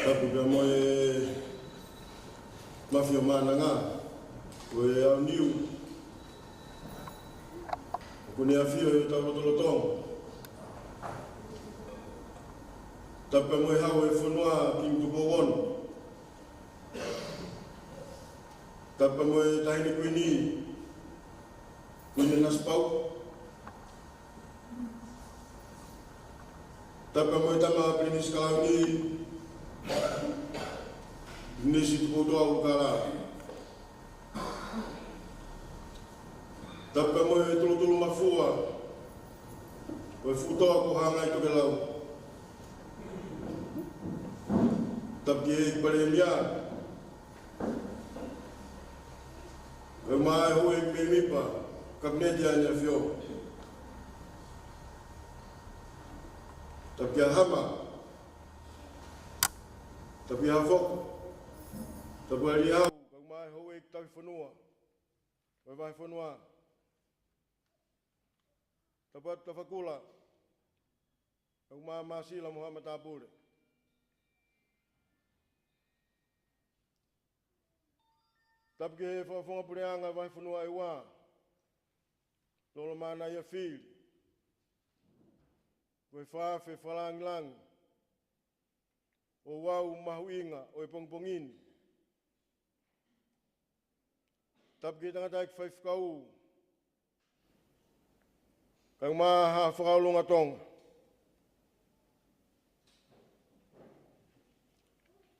Tapu pia moe mafia mananga o e au niu kuni afio e tapu tolotong tapu moe hau e whanua ki mtupowon tapu moe tahini kuini naspau tapu moe tama prinis kauni nisi tukotoa ukala Tapa mo e tulu mafua o e futoa ko hanga i toke lau tapi e pare mia e mai ho e me mipa kabneti anya fio tapi a hama tapi a fok tapi a liau ka mai ho e tawi whanua vai whanua Tapat tafakula ang masila Muhammad Abure. Tapke fa pureanga vai funua iwa. Lolo mana ya fil. Vai fa fe falang lang. O wau mahuinga o pongpongin. Tapke tangatak fa kau Kang maha whakaulunga tonga.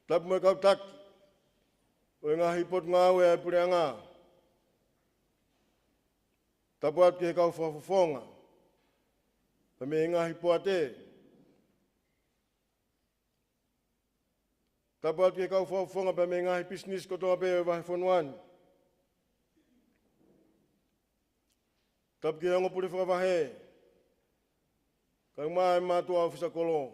Tapu me kau taki. O ngā hipot ngāwe ai pureanga. Tapu atu ke kau whafafonga. Pa me ngā hipoate. Tapu atu ke kau whafafonga pa me ngā hipisnis kotoa pe o wahi whanuani. Tapu ki hango puri whakawahe, kang mai mātua au whisakolo.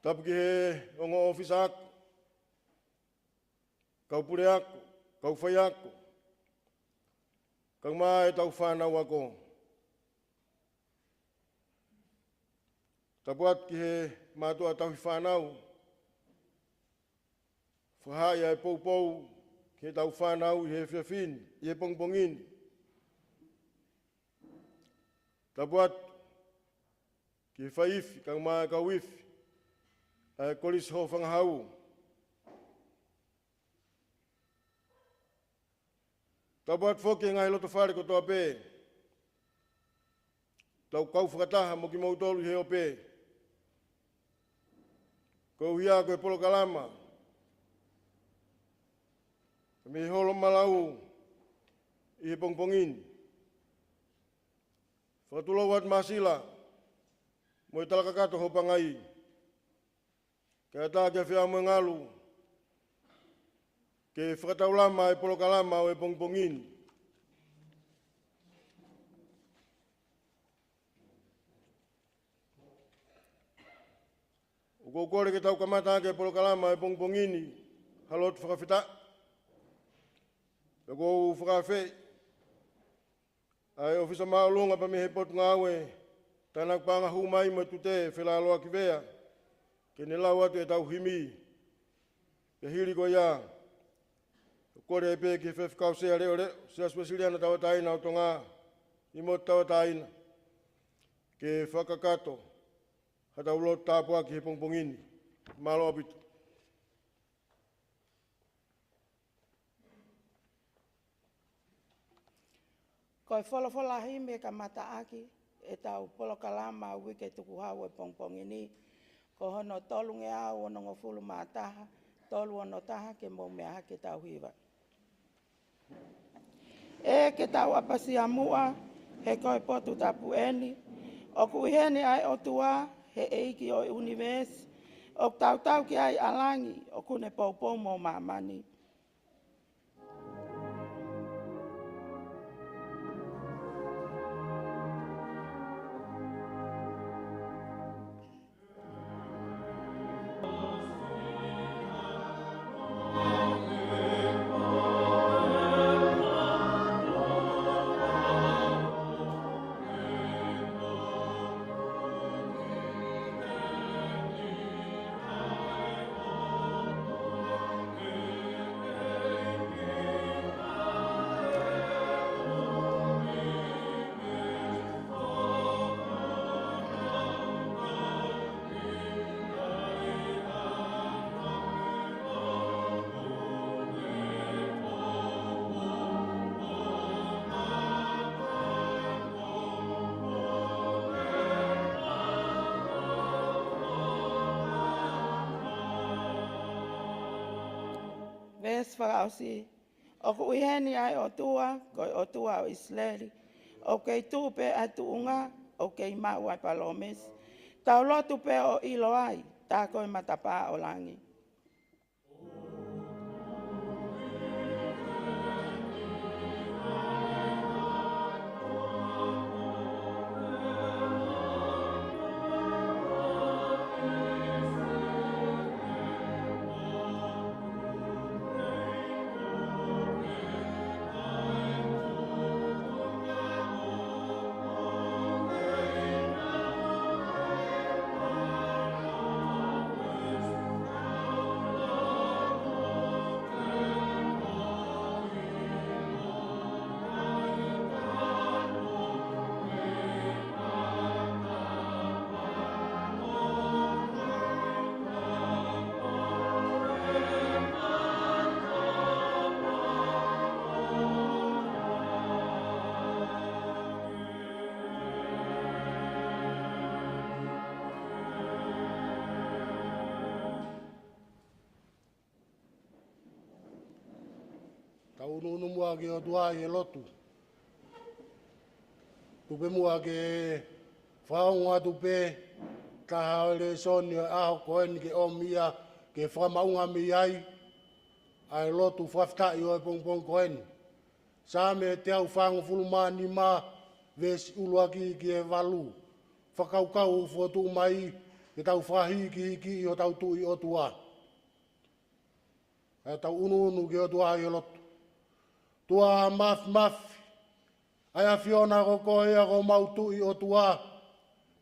Tapu ki he ongo ofisa aku, kau puri aku, kau whai aku, kang mai tau whanau ako. Tapu atu ki he mātua tau whanau, Whahaya e pou, ke tau whanau i he whiawhin, i he pongpongin. Tapuat, ki he whaifi, kang maa ka wifi, a kolis ho whangahau. Tapuat whoke ngai loto whare ko toa pē. Tau kau whakataha mo ki mautolu i he o pē. Ko hia ko e polo kalama. Me holo malau i he pongpongin. Whakatulawat masila mo i talakakato hopangai. Kaya tā kia whia mo ngalu. Ke whakataulama e polokalama o e pongpongin. O kōkore ke tau kamata ke polokalama e pongpongini. Halot whakawhita. Ko whakawhi, ai ofisa maulunga pa me he pot ngawe, tanak panga humai ma tute whelaloa ki vea, ke ne lau atu e tau himi, ke hiri ko ia, kore e pe ki whewhikau sea reo reo, sea suasiliana tawa taina o tonga, i mo tawa taina, ke whakakato, hata ulot tāpua ki he pongpongini, malo apitu. Ko e wholawholahi me ka mata aki, e tau polokalama wike tuku hau e pongpongini, ko hono tolu nge au ono ngofulu mātaha, tolu ono taha ke mo mea hake tau hiwa. E ke tau apasi amua, he koe potu tapu eni, o kuiheni ai o tua, he eiki o univesi, o tau ki ai alangi, o kune poupou mo mamani. Palomes whakaosi. O ku iheni ai o tua, koi o tua o Isleli. O kei tupe atu unga, o kei mau ai Palomes. Tau lotu pe o ilo ai, tā koe matapa o langi. Tau nunu mua ke o tua i e lotu. Tupe mua ke whaonga tupe, ka haole soni o aho koeni ke o mia, ke whamaunga mi ai, ai lotu whaftai o e pongpong koeni. Sa me te au whango fuluma ni ma, vesi uluaki ki e walu. Whakaukau ufotu mai, ke tau whahi ki o tau tui o tua. E tau unu ke o tua i e lotu. Tua maf, ai a Fiona ko koe a ko mautu i o tua,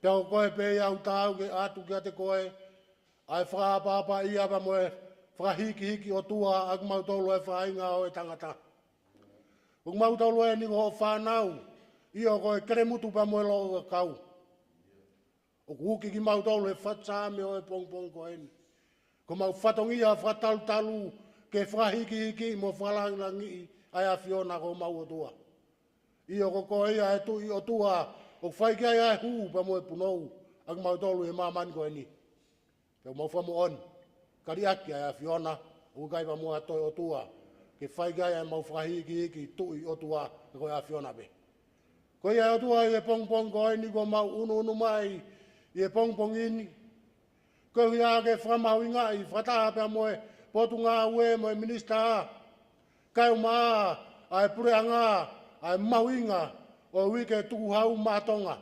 pe o koe pe iau tau ke atu kia te koe, ai whakapapa ia pa moe, whakahiki o tua, ak mautolo e whainga o e tangata. Uk mautolo e ni ko whanau, i o koe keremutu pa moe lo kau. O kuki ki mautolo e whatsame o e pongpong koe ni. Ko mau whatongia whatalu ke whakahiki mo whalangi ai a Fiona ko mau o tua. I o koko ia e tu i o tua, o whaike ai e huu pa mo e punou, ak mau tolu e mamani koe ni. Peo mau whamu on, kari aki ai a Fiona, o kai pa mo a toi o tua, ke whaike ai e mau whahiki tu i o tua, koe a Fiona be. Koe ia o tua i e pongpong koe ni ko mau unu mai, i e pongpong ini. Koe ia ke whamau inga i whataha pa mo e potu ngā ue mo e minista kai maa, ai pureanga, ai mauinga, o wike tuku hau matonga.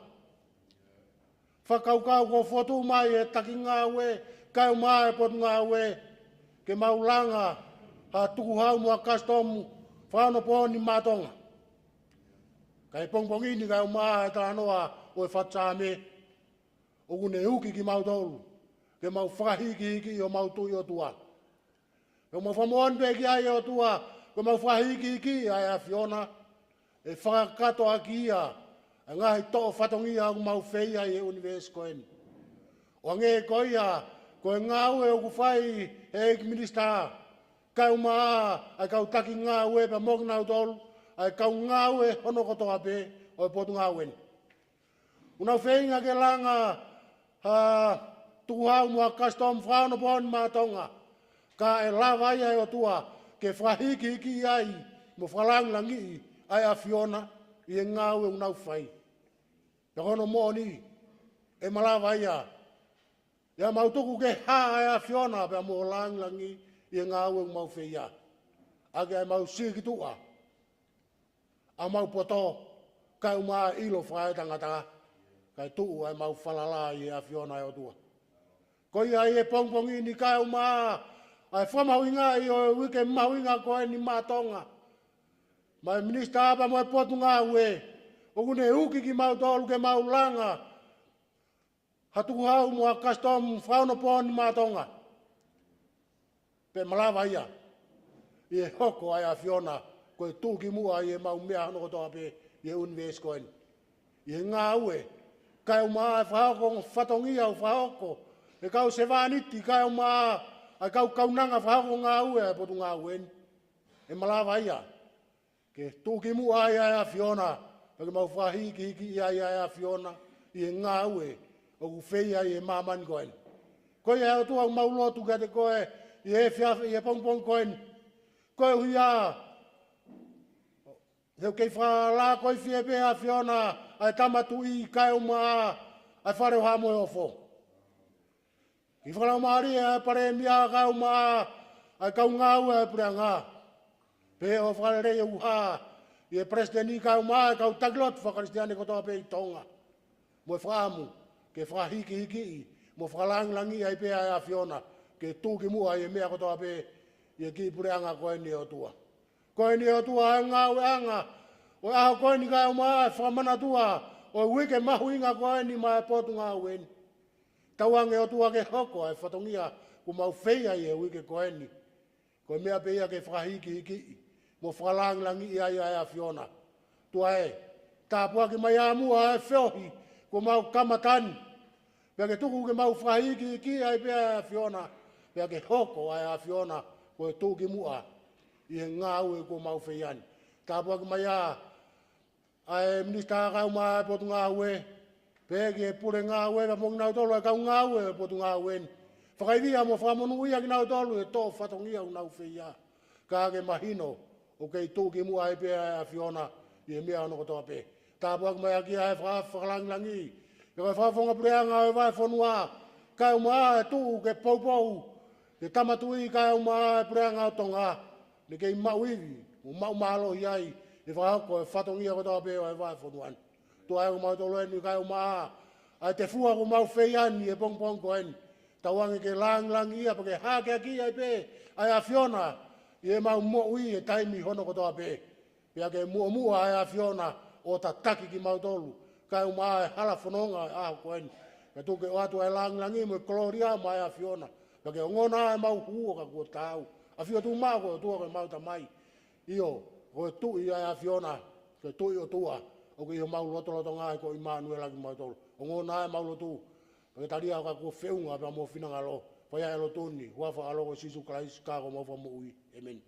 Whakaukau ko fotu mai e taki ngā we, kai maa e potu ngā we, ke maulanga, ha tuku hau mua kastomu, whano pōni matonga. Kai pongpongini kai maa e tānoa o e whatsame, o kune uki ki mautolu, ke mau whahiki o mautui o tua. Ke mau whamoan peki ai o tua, ko mau whahiki ai a Fiona, e whakakato aki ia, a ngahi to'o whatongia o mau whea i e universe koeni. O nge koia, ko e ngāue o kuwhai e minista, kau maa, ai kau taki ngāue pa moknau tolu, ai kau ngāue hono kotoa pe, o e potu ngāuen. Unau whenga ke langa, tuku hau mua custom whāno pōni mātonga, ka e lawai ai o tua, ke whahiki ai, mo whalanglangi ai a Fiona, i e ngāu e unau whai. Te hono mōni, e malawa ia. Ia mautuku ke hā ai a Fiona, pia mo langlangi i e ngāu e umau whai ia. Ake ai mau sikitua. A mau poto, kai umaa ilo whai tangata, kai tuu ai mau whalala i a Fiona e o tua. Koi ai e pongpongi ni kai umaa, ai whamauinga i o wike mauinga koe ni mātonga. Mai minista apa mo e potu ngā ue, o kune uki ki mau tolu ke mau langa, hatuku hau mua custom whauno pōni mātonga. Pe malawa ia, i e hoko ai a Fiona, koe tūki mua i e mau mea hano kotoa pe i e universe koeni. I e ngā ue, kai o maa e whahoko whatongia o whahoko, e kau se wāniti kai o maa, ai kau kaunanga whahoko ngā ue e potu ngā uen. E malawa ia, ke tūki mua ai a Fiona, pake mau whahiki i ai a Fiona, i e ngā ue, o ku whei ai e mamani koeni. Koe e au tua mau lotu ka te koe, i e pongpong koeni. koe huia. Heu kei whala koe fie pea Fiona, ai tamatu i kai o maa, ai whare ha moe ofo. I whalau maari ai pare mia kai o maa, ai kau ngau ai prea ngā. Pe o whare rei uha, i e presidenti kai o maa, ai kau taglot whakaristiane kotoa pe i tonga. Moe whaamu, ke whahiki hiki i, mo whalang langi ai pea ai a Fiona, ke tūki mua i e mea kotoa pe, i e ki pureanga koe ni o tua. Koe ni o tua ai ngā ue anga, o aho koe ni kai o maa, whamana tua, o wike mahu inga koe ni mai potu ngā uen. Tauange o tua ke hoko ai whatongia, ku mau whea i e wike koe ni. Koe mea pea ke whahiki hiki i, mo whalang langi i ai ai a Fiona. Tua e, tāpua ki mai amua ai whiohi, ko mau kamatani. Pea ke tuku ke mau whahiki hiki ai pea a Fiona, pea ke hoko ai a Fiona, ko e tūki mua. I he ngā ue ko mau wheiani. Tāpua ki mai a, ai minista kau mai potu ngā ue, pēki e pure ngā ue, pa mongi nau tolu e kau ngā ue potu ngā ue. Whakaiwia mo whamonu ia ki nau tolu e tō whatongia u nau whia. Ka ke mahino, o kei tūki mua e pēa a Fiona, i e mea ono kotoa pē. Tāpua ki mai a ki ai whakalangilangi. Ka kai whafonga pureanga e vai whanua, kau maa e tū ke poupou, ke tamatui kau maa e pureanga o tonga. Ni kei mauiwi, o mau malo i ai, e whahako e whatongia kotoa pēo e vai whanuan. Tua e o mau tolo eni kai o maa, ai te fua ko mau wheiani e pongpong ko eni. Tawangi ke lang ia, pa ke hake aki ai pē, ai a Fiona, i e mau mo'ui e taimi hono kotoa pē. Pea ke mua ai a Fiona, o ta taki ki mau tolu, kai o maa e hala whanonga e aho ko eni. Ka tuke o atu ai lang mo e koloria mo ai a Fiona, pa ke o ngona e mau huoka kua tau. A fio tu maa ko tua ko mau tamai. Io, ko tu i a Fiona, ko tu i o tua, o ko i o mau loto ngai ko i Manuela ki mau tolu. O ngona e mau lotu, ko taria ka ko feunga pa mo fina ngalo, pa ia elo tuni, wafa alo ko sisu Christ ka ko mo fa mo ui. Amen.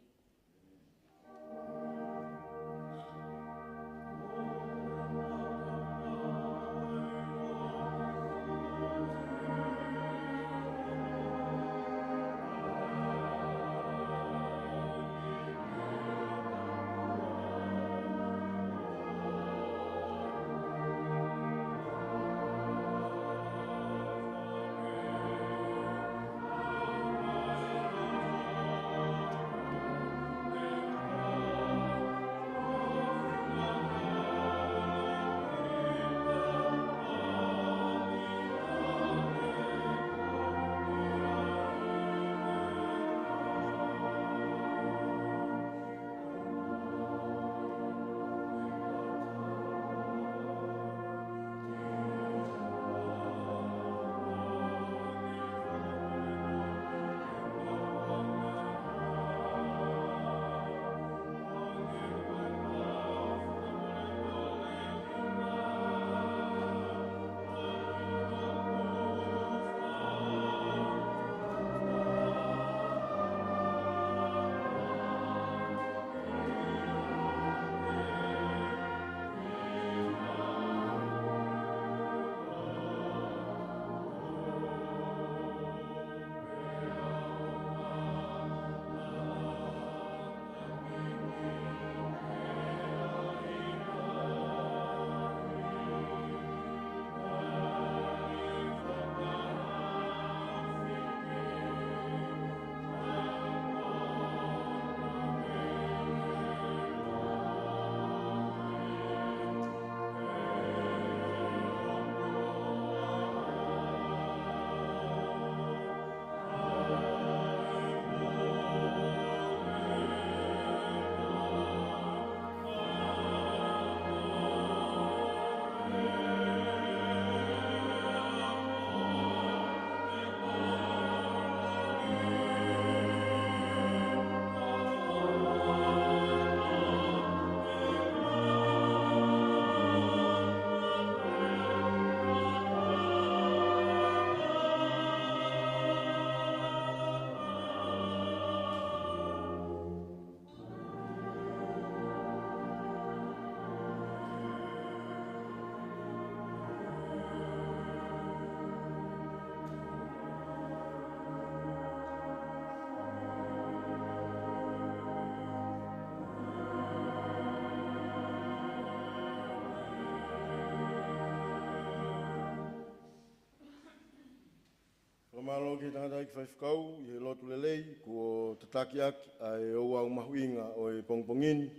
malo ki tangata ki whaifkau, i he lotu lelei, ko tataki aki, ai o au mahuinga o e pongpongini.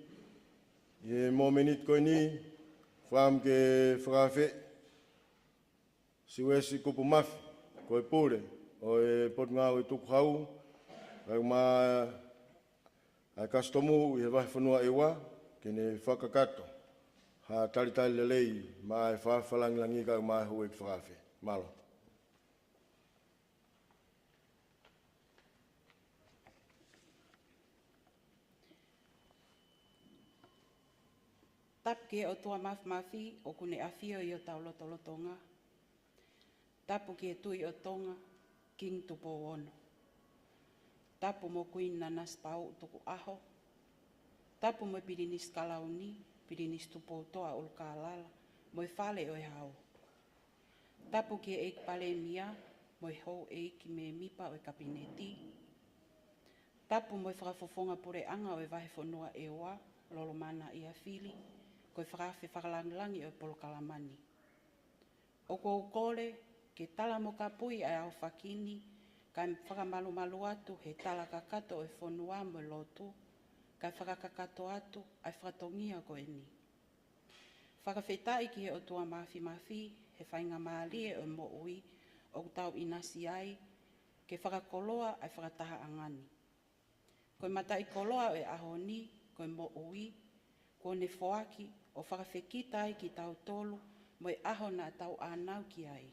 I he momenit koe ni, whaam ke whakawhe, siwesi kupu mafi, ko e pure, o e potunga o e tuku hau, ai ma ai kastomu i he wahi whanua e wā, kene whakakato, ha talitali lelei, ma e whawhalangilangi ka ma e hui ki whakawhe. Malo. Tapke o tua mafi o kune awhio i o tau lotolotonga. Tapu ki e tui o tonga, king tupo ono. Tapu mo kuina nas pau tuku aho. Tapu mo pirinis kalauni, pirinis tupo toa ulka alala, mo e whale o e hau. Tapu ki e eik pale mia, mo e hou eik me mipa o e kapineti. Tapu mo e whakafofonga pure anga o e vahe whanua e oa, lolo mana i a whili, ko e whakawhi whakalangilangi o e polokalamani. O kou kore, ke tala mo ka pui ai au whakini, ka whakamalu atu he tala kakato o e whanua mo lotu, ka whakakakato atu ai whakatongia ko e ni. Whakawhetai ki he o tua mafi, he whainga maalie o mo ui, o tau inasi ai, ke whakakoloa ai whakataha angani. Koe mata i koloa o e ahoni, koe mo ui, ko ne whoaki o whakawhekita ai ki tau tolu, mo e ahona tau anau ki ai.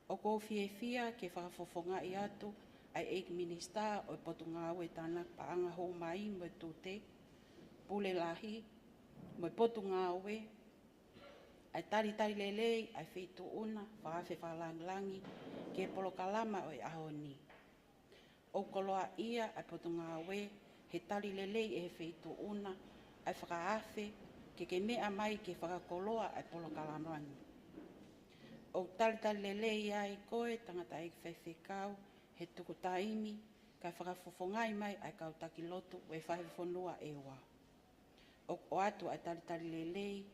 O kou whia ke whakafofonga i atu, ai eik minista o e potunga o e tāna paanga hou mai mo e tūte, pule lahi, mo e potunga o e, ai tari lelei, ai whitu una, whawhe whalangi, ke polokalama o e ahoni. O koloa ia ai potunga we, he tali lelei e he whitu una, ai whakaafe, ke mea mai ke whakakoloa ai polokalamangi. O tali lelei ai koe, tangata e whewhekau, he tuku taimi, kai whakafofongai mai ai kautaki lotu, we whahe whanua e wa. O atu ai tali lelei,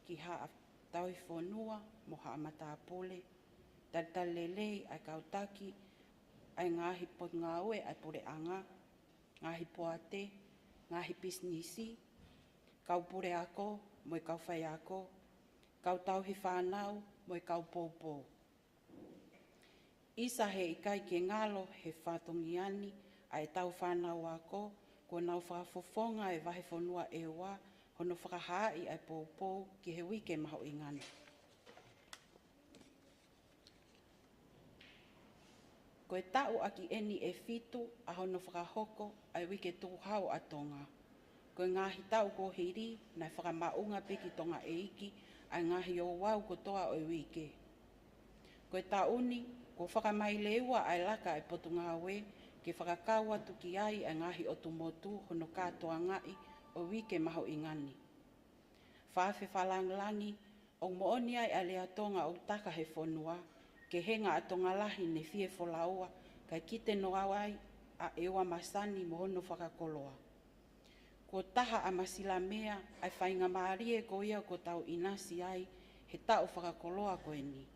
ki haa taui whanua, mo haa matapole, tali lelei ai kautaki, ai ngahi pot ngaue ai pure anga, ngahi poate, ngahi pisnisi, kau pure ako, mo kau whai ako, kau tauhi whanau, mo kau pōpō. Isa he ikai ke ngalo he whatongiani, ai tau whanau ako, ko nau whakafofonga e wahe whanua e wa, hono whakahai ai pōpō ki he wike maho ingani. Ko e tau aki eni e fitu a hono whakahoko ai wike tuhau atonga. Ko e ngahi tau ko hiri na whakamaunga peki tonga e iki ai ngahi o wau ko toa o wike. Ko e tauni ko whakamaileua ai laka e potunga we ke whakakaua tuki ai ai ngahi o tumotu hono katoa ngai o wike maho ingani. Whawhe whalanglangi o mooni ai a lea tonga o taka he whanua ke henga atonga lahi ne fie wholaua kai kite no awai a ewa masani mo hono whakakoloa. Ko taha a masila mea ai whainga maarie ko ia ko tau inasi ai he tau whakakoloa ko eni.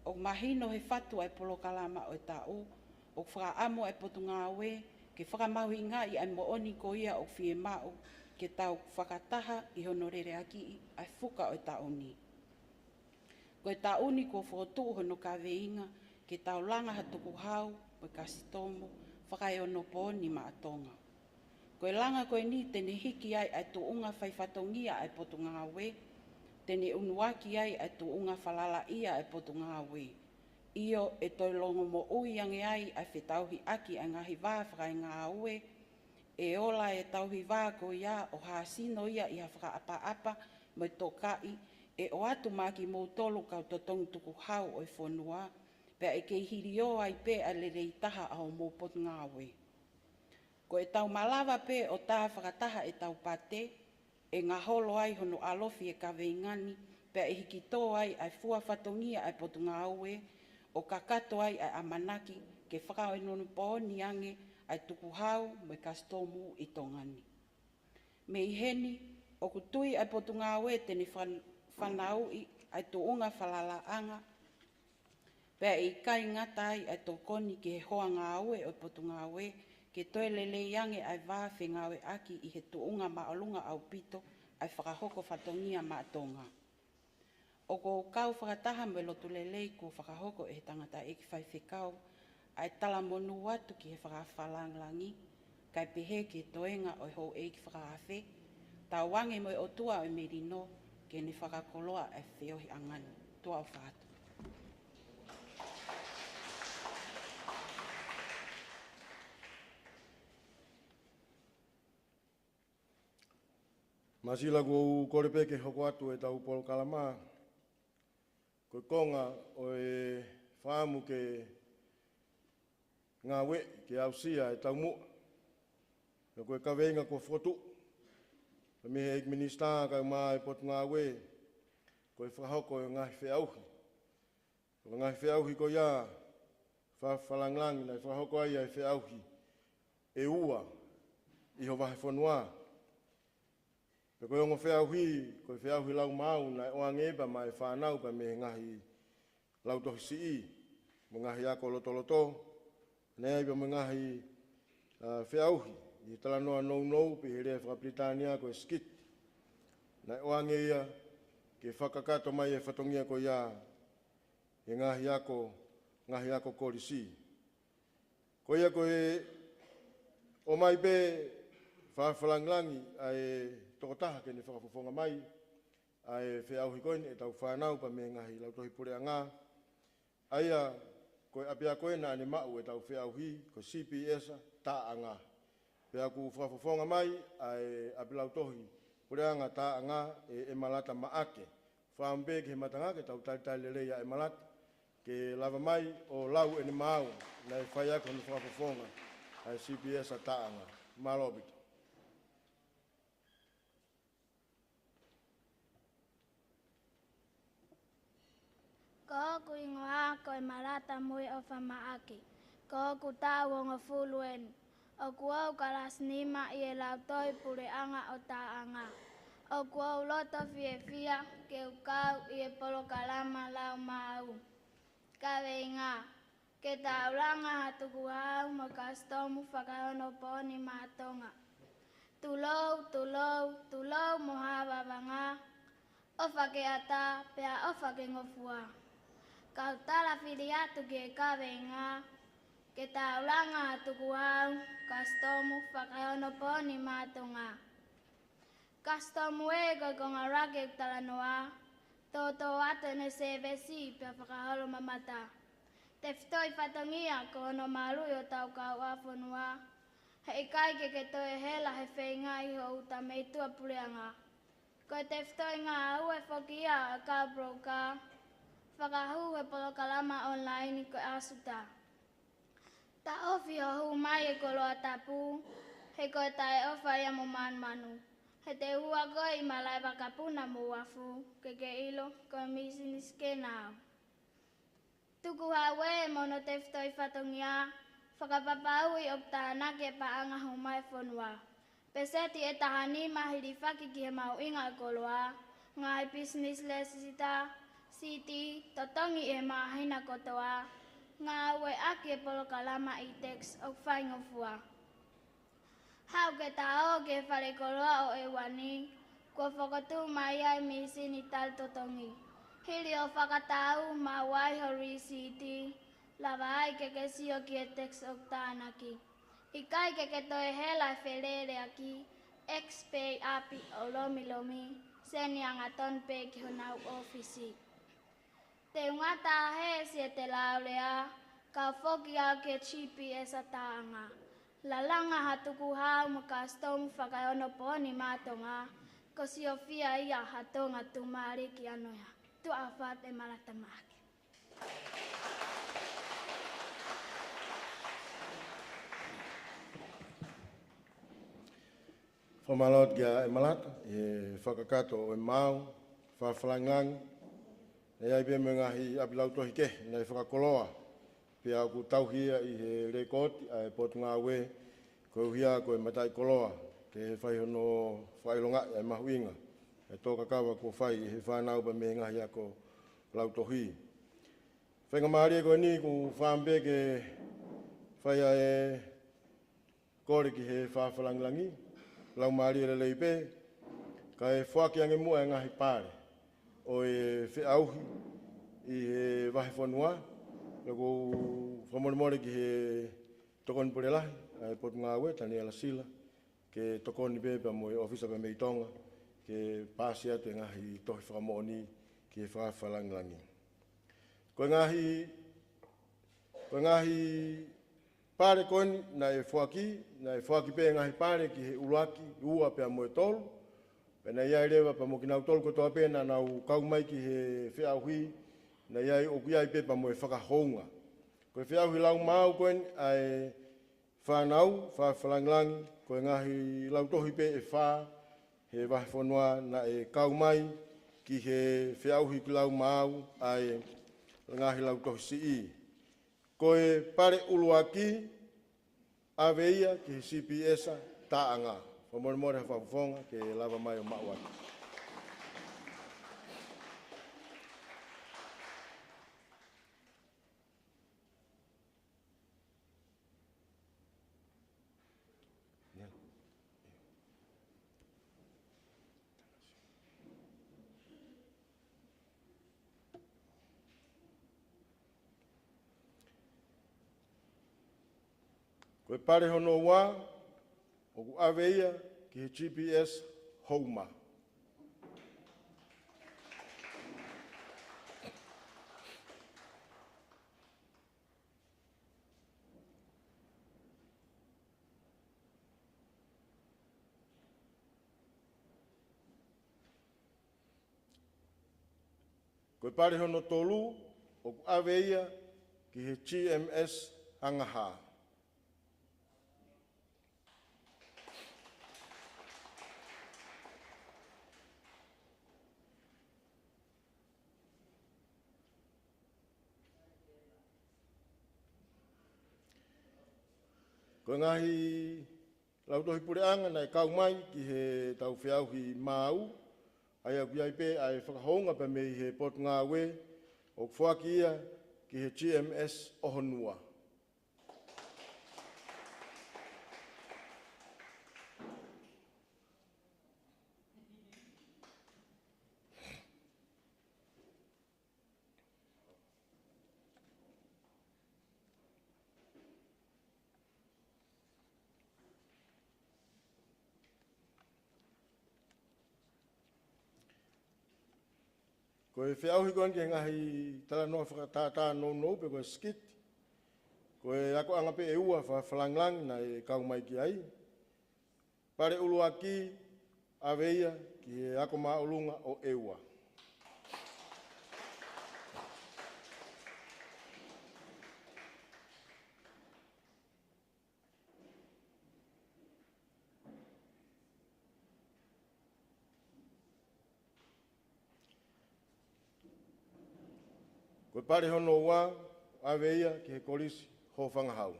O mahino he whatu ai polokalama o tau, o whakaamo ai potunga we ke whakamahi ngai ai mooni ko ia o fie mau ke tau whakataha i honorere aki ai fuka o tauni. Ko e tauni ko whotu hono ka veinga ke tau langa hatuku hau mo kasitomo whakai ono pōni maatonga. Ko e langa koe ni tene hiki ai ai tuunga whaifatongia ai potunga we, tene unuaki ai ai tuunga whalala ia ai potunga we. Io e toi longo mo uiange ai ai whetauhi aki ai ngahi wā whakai ngā ue, e ola e tauhi wā ko ia o haasino ia i ha whakaapa-apa mo tokai, e o atu maki mō tolu kau totong tuku hau o i whanua, pea e kei hiri o ai pe a lerei taha au mō pot ngāwe. Ko e tau malawa pe o taha whakataha e tau pate, e ngā holo ai hono alofi e kaweingani, pea e hiki tō ai ai fua whatongia ai pot ngāwe, o kakato ai ai amanaki ke whakao e nonu pōni ange ai tuku hau mo kastomu i tongani. Me i heni, o kutui ai pot ngāwe tene whanau i ai tuunga whalalaanga, Pea I kai ngatai ai tokoni ki he hoa ngā aue o potu ngā aue, ke toe lele iange ai wāwhi ngā aue aki I he tuunga maalunga au pito ai whakahoko whatongia maatonga. O ko kau whakataha me lotu lelei ko whakahoko e he tangata e ki whaiwhekau, ai tala monu watu ki he whakawhalanglangi, kai pehe ke toenga o ho e ki whakawhe, tā wange mo o tua o merino ke ni whakakoloa e whiohi angani. Tua o whātu. Masila ko korepeke hoko atu e tau polo kalama. Ko konga o e whaamu ke ngā we ke ausia e tau mua. Ko koe kawenga ko whotu. Ka mihe ik minista ka maa e potu ngā we. Ko e whahoko e ngahi whiauhi. Ko ngahi whiauhi ko ia whawhalanglangi na e whahoko ai e whiauhi. E ua I ho wahe whanua. Pe koe ongo whiauhi lau mau na e oangeba ma e whanau pa me ngahi lau tohi si I. Mo ngahi ako loto. Nei pa mo ngahi whiauhi. I tala noa nou pe he rea Whakabritania ko e skit. Na e oange ia ke whakakato mai e whatongia ko ia e ngahi ako korisi. Ko ia ko e o mai pe whawhalanglangi ai tokotaha ke ni whakafofonga mai ai whiauhi koin e tau whanau pa me ngahi lau tohi pure anga. Aia koe apia koe na ane mau e tau whiauhi ko CPS ta anga. Pea ku whakafofonga mai ai api lau tohi pure anga ta anga e malata maake. Whaambe ke he matanga ke tau tai lelea e malata. Ke lava mai o lau ene mau na e whaiako ni whakafofonga ai CPS ta anga. Malobito. Ko ku ingoa ko e marata mui o whamaaki. Ko ku tau o ngafuluen. O kuau kalas nima I e lau toi pure anga o ta anga. O kuau loto fia ke ukau I e polo kalama lau mau. Kawe inga. Ke tau langa hatuku hau mo kastomu whakahono poni mātonga. Tulou mo hawa wanga. O whakeata pea o whakengofua. Kau tala whiri atu ki e kawe inga, ke tau langa atuku au, kastomu whakahono poni mātonga. Kastomu e koe konga rake tala noa, tō atu ne sevesi pia whakaholo mamata. Te whitoi whatongia ko ono marui o tau kau awhanua, he kai ke toi hela he whenga I ho uta meitua pureanga. Ko te whitoi ngā au e whokia a kau broka, whakahu he polo kalama online ko asuta. Ta ofi ho hu mai e koloa tapu, he koe tae ofa ia mo manu. He te hua koe I malai wakapuna mo wafu, ke ilo koe misinis ke nao. Tuku hawe mono te whitoi whatongia, whakapapaui o tānake pa anga hu mai whanua. Peseti e tahani mahiri whaki ki he mau inga e koloa, ngai business lesita, Siti, totongi e mahina kotoa, ngā ue aki e polo kalama I text o whaingofua. Hau ke tā o ke whare koloa o e wani, kua whakatu mai ai misi ni tal totongi. Hiri o whakatau ma wai ho risiti, lava ai ke sio ki e text o tānaki. I kai ke toe hela wherere aki, ex-pay api o lomi, seni angaton pe ki honau ofisi. Te ngata he si te laulea, ka whoki au ke chipi e sa tāanga. La langa hatuku hau mo ka stomu whakaono poni mātonga, ko si o fia ia hatonga tumari ki anoia. Tu awhat e malata maake. Whamalot kia e malata, e whakakato o e mau, whawhalanglangi, e ai pe me ngahi apilau tohi ke, nei whakakoloa. Pea ku tauhia I he rekoti, a e potu ngā we, ko uhia ko e matai koloa, ke he whaihono whailonga e mahuinga. E tō kakawa ko whai, he whanau pa me ngahi ako lau tohi. Whenga maari ko ni ku whambe ke whaia e kore ki he whawhalanglangi. Lau maari le leipe, ka e whaki ange mua e ngahi pare. O e whi auhi i he wahi whanua. Lako whamorimore ki he tokoni purelahi, e potu ngā ue, tani ala sila. Ke tokoni beba mo e ofisa pa meitonga. Ke pāsi atu e ngahi tohi whakamooni ki he whawhalanglangi. Koe ngahi pare koni na e whaki pe ngahi pare ki he uruaki ua pia mo e tolu. Pena iai rewa pa mo ki nau tolu kotoa pena nau kaumai ki he whiauhi na iai o ki iai pe pa mo e whakahounga. Koe whiauhi lau mau koni ai whanau, whawhalanglangi, koe ngahi lau tohi pe e wha he wahi whanua na e kaumai ki he whiauhi ki lau mau ai ngahi lau tohi si i. Koe pare uluaki aveia ki he CPS-a taanga. Whamorimore ha whawhonga ke lava mai o mauaki. Koe pare hono wā, o ku aveia ki he GPS Houma. Koe pare hono tolu, o ku aveia ki he GMS Hangaha. Koe ngahi lau tohi pureanga na e kau mai ki he tau whiauhi mau. Ai au ki ai pe ai whakahounga pa me i he pot ngā we o whaki ia ki he GMS Ohonua. Koe whiauhi koen ke ngahi tala noa whakatata no pe koe skit. Koe ako anga pe e ua whalanglang na e kau mai ki ai. Pare uluaki aveia ki he ako maulunga o e ua. Koe pare hono wā, aveia ki he kolisi ho whangahau.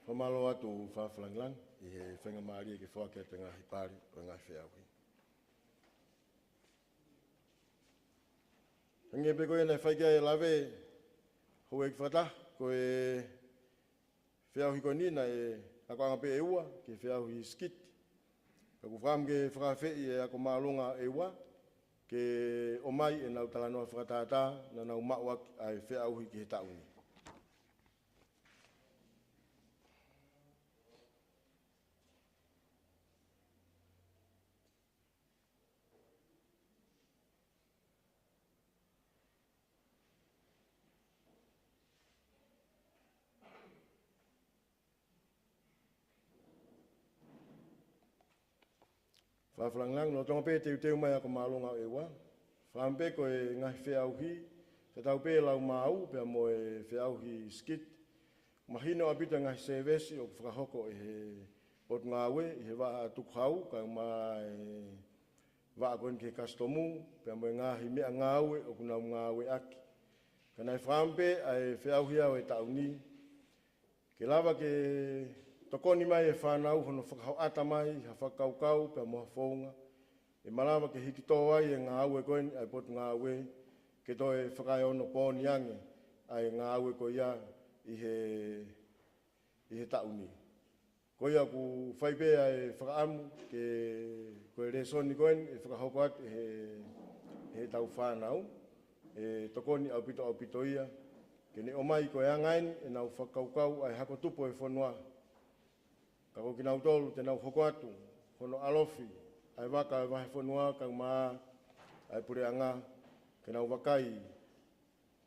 Whamalo atu whawhalanglang, i he whenga maari ki whakea te ngahi pari o ngahi whiauhi. Hange pe koe nei whaikia e lawe ho e kwhata, koe whiauhi koe nina e ako anga pe e ua, ki whiauhi skit. Ka ku wham ke whakawhei e ako maalunga e ua, ke o mai e nau talanoa whakatata na nau mauak ai whiauhi ki he tauni. Whawhalanglang, no tonga pē teu mai ako maalonga e wā. Whampe ko e ngahi whiauhi, te tau pē lau māu, pēr mo e whiauhi skit. Mahino apita ngahi sevesi o whakahoko e he pot ngāwe, i he wā tukhau, ka wa kon ke kastomu pe mo ngahi me ngawe o kuna ngawe aki kana fampe ai fe au hia o tauni ke lava ke tokoni mai e whanau hono whakahau ata mai ha whakaukau pe mo fonga e malama ke hiki tō ai e ngā aue koen ai potu ngā aue ke tō e whakai ono pōni ange ai ngā aue ko ia i he tauni. Ko ia ku whaipea e whakaamu ke koe resoni koen e whakahoko atu he tau whanau e tokoni au pito ia ke ne omai koe angain e nau whakaukau ai hako tupo e whanua. Kako ki nau tolu te nau hoko atu hono alofi ai waka e wahe whanua kang maa ai pure anga ke nau wakai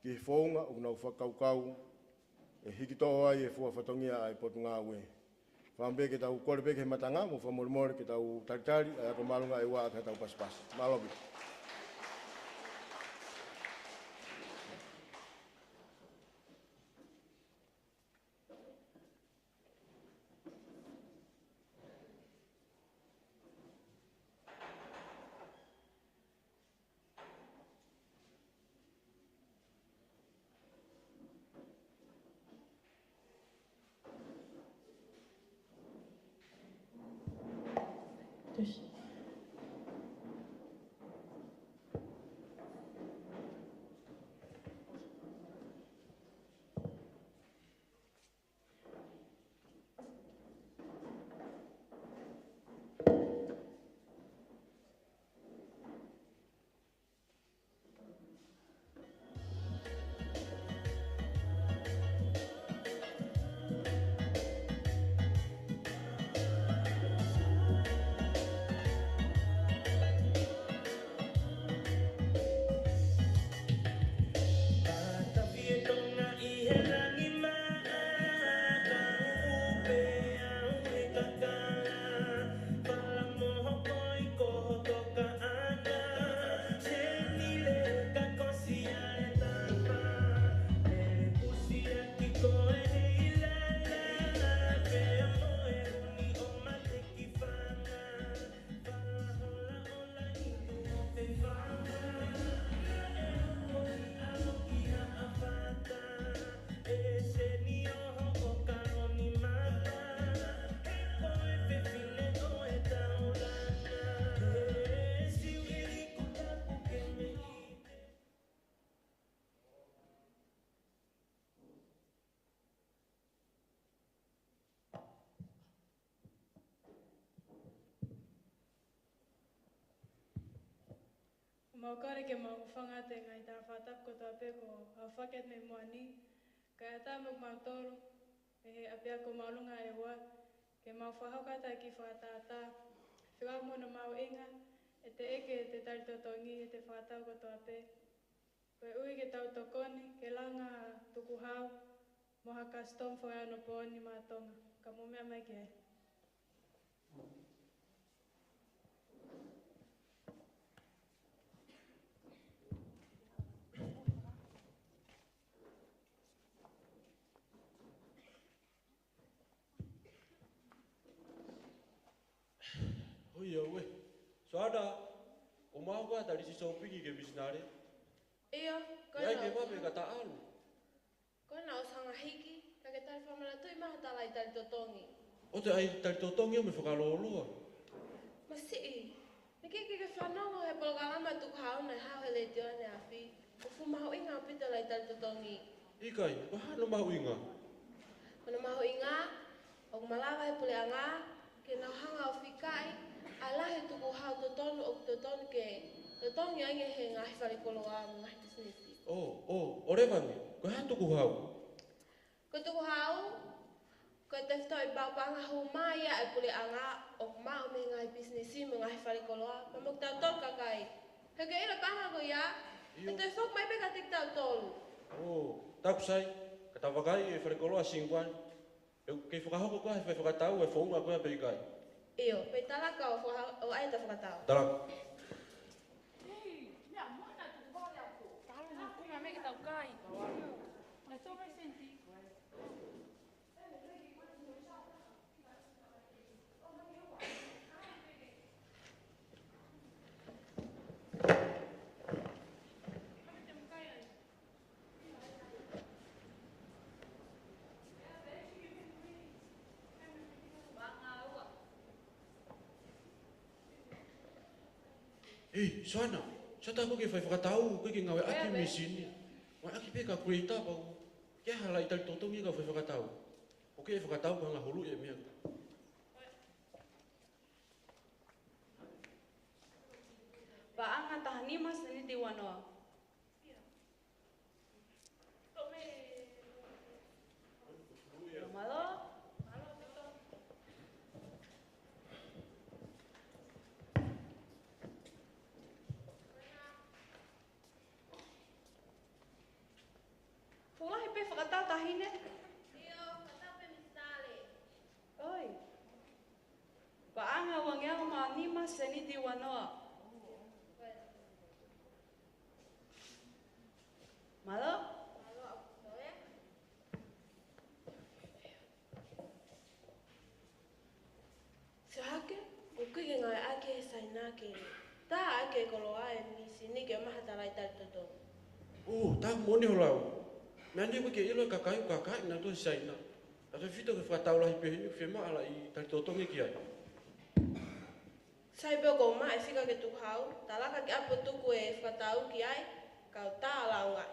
ki whaunga o nau whakaukau e hiki tō ai e fua whatongia ai potu ngā ue. Whambe ke tau korepeke he matanga mo whamorimori ke tau taritari ai ako malunga e waa ka tau paspas. Malobi. Mau kare ke mau whangate ngai tā whātap ko tā peko a whaket me mua ni, ka e tā mau mau toro, e he apea ko maulunga e wa, ke mau whahaukata ki whātātā, whiwau muna mau inga, e te eke e te taritotongi e te whātau ko tā pe. Koe ui ke tau tokoni, ke langa tuku hau, moha kastom whae ano pōni mātonga, ka mumea mai ki e. Oi we. Soada, o mau ka tali si sopiki ke bisnare. Ia, Ia ke mape ka taalu. Koe na o sanga hiki, ka ke tai whamana tui maha tala i tali totongi. O te ai tali totongi o me whakaloloa. Ma sii, me ke whanongo he polokalama tuku hauna e hao he le te one a whi. O fu maho inga o pita lai tali totongi. Ikai, wahano mahu inga. Mana maho inga, o malawa he pule anga, ke nau hanga o whikai, a lahe tuku hao totonu o totonu ke totongi ainge he ngahi wharikoloa mo ngahi businesi. O rewangi, koe hatuku hau. Ko tuku hao, ko te whitoi paupanga hu mai a e pule anga o mao me ngai businesi mo ngahi wharikoloa, pa mok tau tolu kakai. Heke ira panga ko ia, e te whok mai peka tik tau tolu. Taku sai, ka tau wakai e wharikoloa singwan. Kei whakahoko koe he whakatau e whaunga koe a perikai. Iyo, pei talaka o aita whakatau. Talaka. Eh, Suana, sa ta ko ke fai whakatau, koe ke ngawe aki misini. Wa aki pe ka kureita pa u. Kia hala i tali totongi ka fai whakatau. O ke whakatau ka ngā hulu e mea. Paanga tahanima sani di wanoa. Malo. Pula hepe whakatau tahine. Iyo, kata pe misale. Oi. Paanga wangia manima sani di wanoa. Malo. Malo aku tahu ya. Sehake, buku yang ngai ake saina ke. Ta ake kalau ai di sini ke mah talai tal toto. Oh, ta moni holau. Mea ni koe ke ilo kakai na to saina. Ato fito ke whakatau lahi pehini whema ala i tali totongi ki ai. Sai be ko ma e fika ke tu hau, talaka ke apo tu ko e fatau ki ai, kau ta la ngai.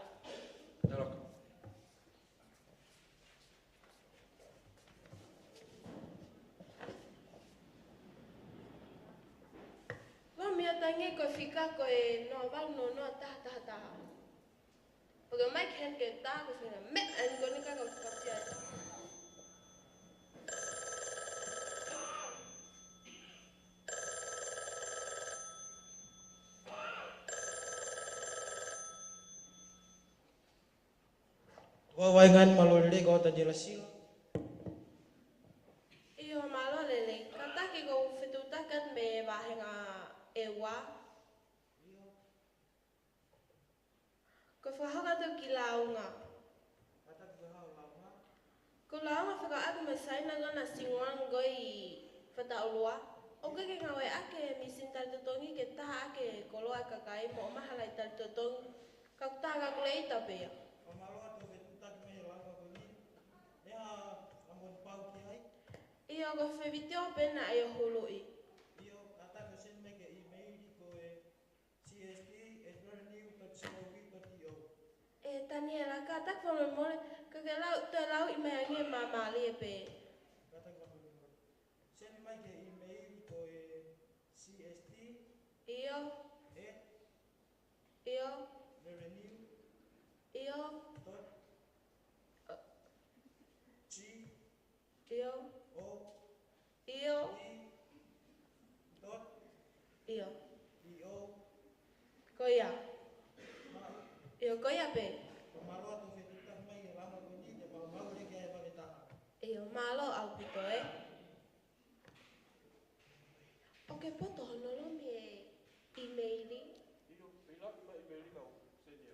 Talaka. Lo mia tangi ko fika ko e no val no ta. Porque mai ken ke ta ko fina me an ko ni ka ko tia. Wawaingan malole ko ta jelasila. Iyo malo lele, kata ki ko fitu takan me bahenga ewa. Ko fahaga to kilaunga. Ko launga fika aku mesai na gana singwang goi fata ulua. Oke ke ngawe ake misin tal totongi ke ta ake kolo aka kai mo mahalai tal totong. Kau ta ka kulei tapi ya. Iyo ko fevitio pena ayoului. Iyo kata kesen meke email ko csd@revenue.co.io. Taniela kata ko mo kagelau to lau imangi mama lepe. Kata ko send meke email ko csd. Iyo. Iyo. Revenue. Iyo. G. Iyo. O. Iyo. Dot. Iyo. Io. Koya. Iyo koya pe. Malo tu fituta mai lama ko ni de malo le ke ba beta. Iyo malo au pito Oke poto hono mi emaili. Iyo, pila ma emaili kau senia.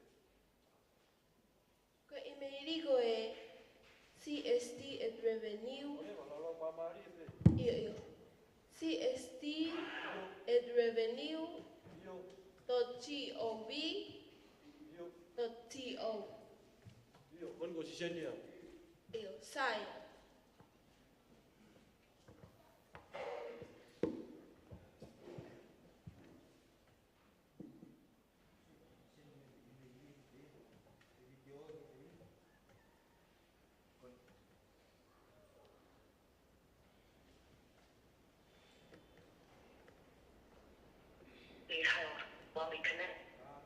Ko emaili ko csd@revenue. Iyo. csd@revenue.gov.to. Iyo, kon ko si senia. Iyo, sai.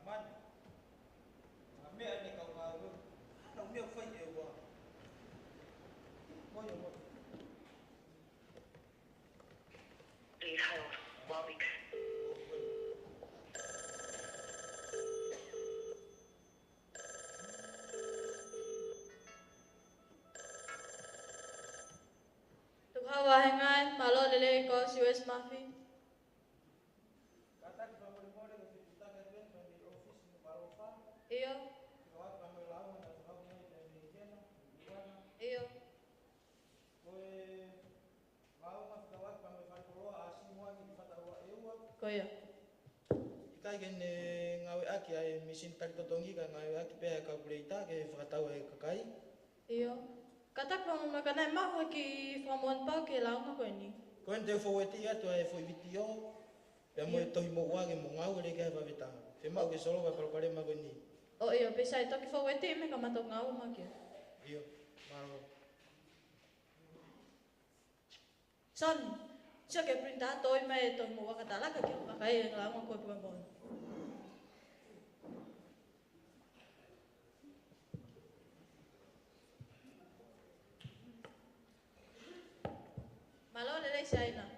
Man. Me ani kau ngau. Nau me fai ewa. Moyo mo. Tukhawa hengan malo lele ko siwes mafi. Kata ko mo mo de fituta ka ben family office no barofa. Iyo. Kawat kami lawan na kau ni de jena. Iyo. Koe lawan kawat kami falkolo asimwa ni fatawa ewa. Koya. Ikai gen ngawe aki ai misin tali totongi ka ngawe aki pe calculator ke fakatau e kakai. Iyo. Kata ko makana ma ki famon pa ke launga ko ni. Koen te fo eti atu ai fo video Pea mo e tohi mo uage mo ngau le kai waweta. Fe mau ke solo wa palopare ma ni. O iyo, pesa e toki fau ete me ka mato ngau makia. Iyo, malo. Son, siya ke printa toy me toy mo wakatala ka kaya kakay ngalaman ko ipuan po. Malo lele siya na.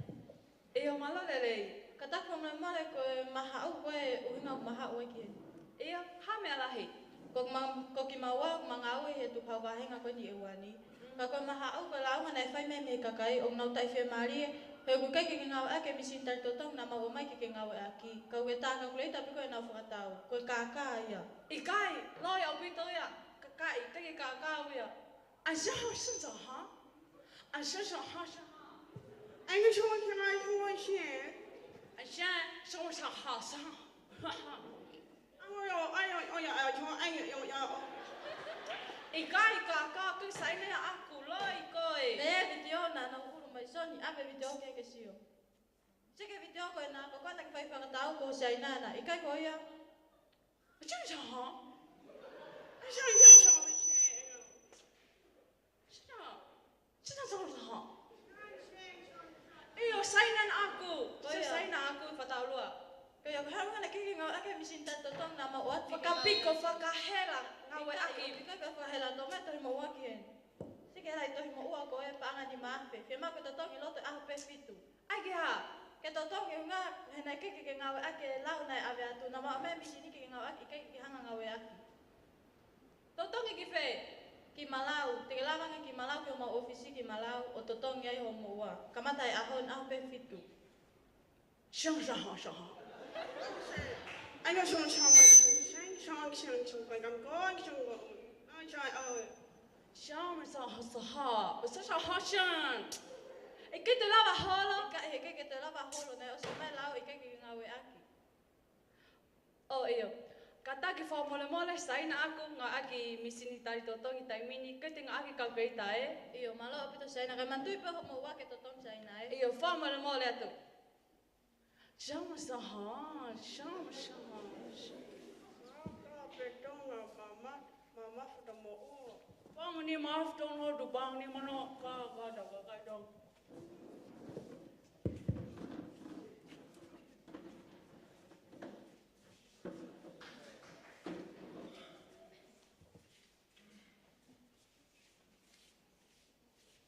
Iyo malo lele. Katak mo na mare ko mahau ko uhinga mahau ki. Iyo hame alahi. Kok kimawa mangawe he tu pawahinga ko ni ewani. Kako mahau ko lau na fai me kakai om nau tai fe mari. He ku kai ki ngawa ake misin tar totong na mau mai ki ngawa aki. Ka weta ka kulei tapi ko na fakatau. Ko kaka ya. Ikai lo ya pito ya. Kakai te kakao ya. Asha sa ha. Asha sa ha. Anh cái chuyện cái này không chuyện, anh xem sao mà sao hả sao? Anh cái cái sai này aku loi coi. Nè video na uru mai son ni abe video ke sio. Sike video ko na ko ta fai fa tao ko sai na ikai ko ya. Chứ sao hả? Sao hả? Iyo sainan aku. Sainan aku patau lua. Kaya ko hawa na kiki ngaw ake misin ta totong na mawat. Fakapiko fakahela ngawe aki. Bika ka hela to me to mo wakien. Sige lai to mo wa ko e panga di mafe. Fe ma ko totong ilo to ah pe fitu. Agi ha. Ke totong yo nga hena kiki ke ngawe ake lau na ave atu na ma me misin kiki ngawe ake kiki hanga ngawe aki. Totong ki fe. Ki malau, te lava nga ki malau ke mo ofisi ki malau o totong yai ho mo wa. Kamatai ahon ah pe fitu. Shang. Anh có xong xong mà xong cái cầm coi xong rồi ôi trời ơi sao mà sao họ xong cái từ lao vào hồ luôn cái từ lao vào hồ luôn này ở sân bay lao cái ngawe aki iyo kata ki mole sai na aku nga aki misini tari totong itai mini ke tinga aki kalkeita iyo malo apito sai na kamantui pa mo wa ke totong sai na iyo mole atu Chama chama. Mama sudah mau. Bang ni maaf dong ho bang ni mano ka dong.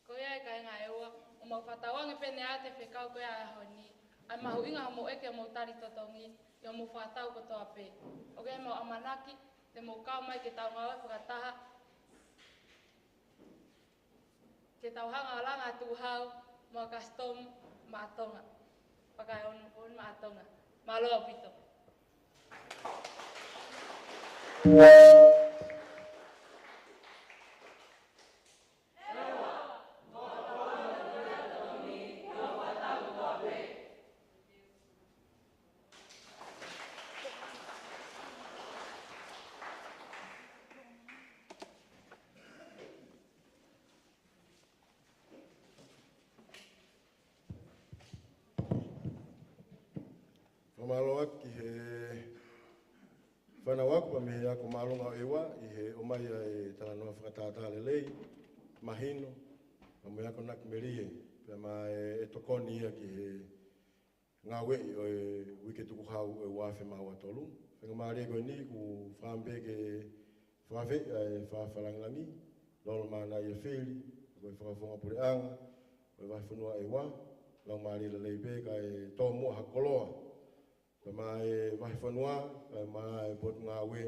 Koya kai ngai wa mo fatawa ngepene ate fekau koya honi. Ai mahu inga mo eke mo tari totongi yo mo fatau ko to ape oge mo amanaki te mo ka mai ke tau ngawa pakataha ke tau hanga langa tu hau mo custom matonga pakai on matonga malo pito Malo aki he whanawaku me he ako malunga ewa i he omai e tala noa whakatata lelei mahino me ako nak merie pe ma e tokoni ia ki he ngā wei o e wike tuku hau e wafe maua tolu whenga maare koe ni ku whambe ke whawe e whawhalangangi lolo mana i e whiri koe whakafonga pure anga koe whawhanua e wa lau maare lelei pe ka e tō mua hakoloa pa mai vai fanua pa mai pot ngawe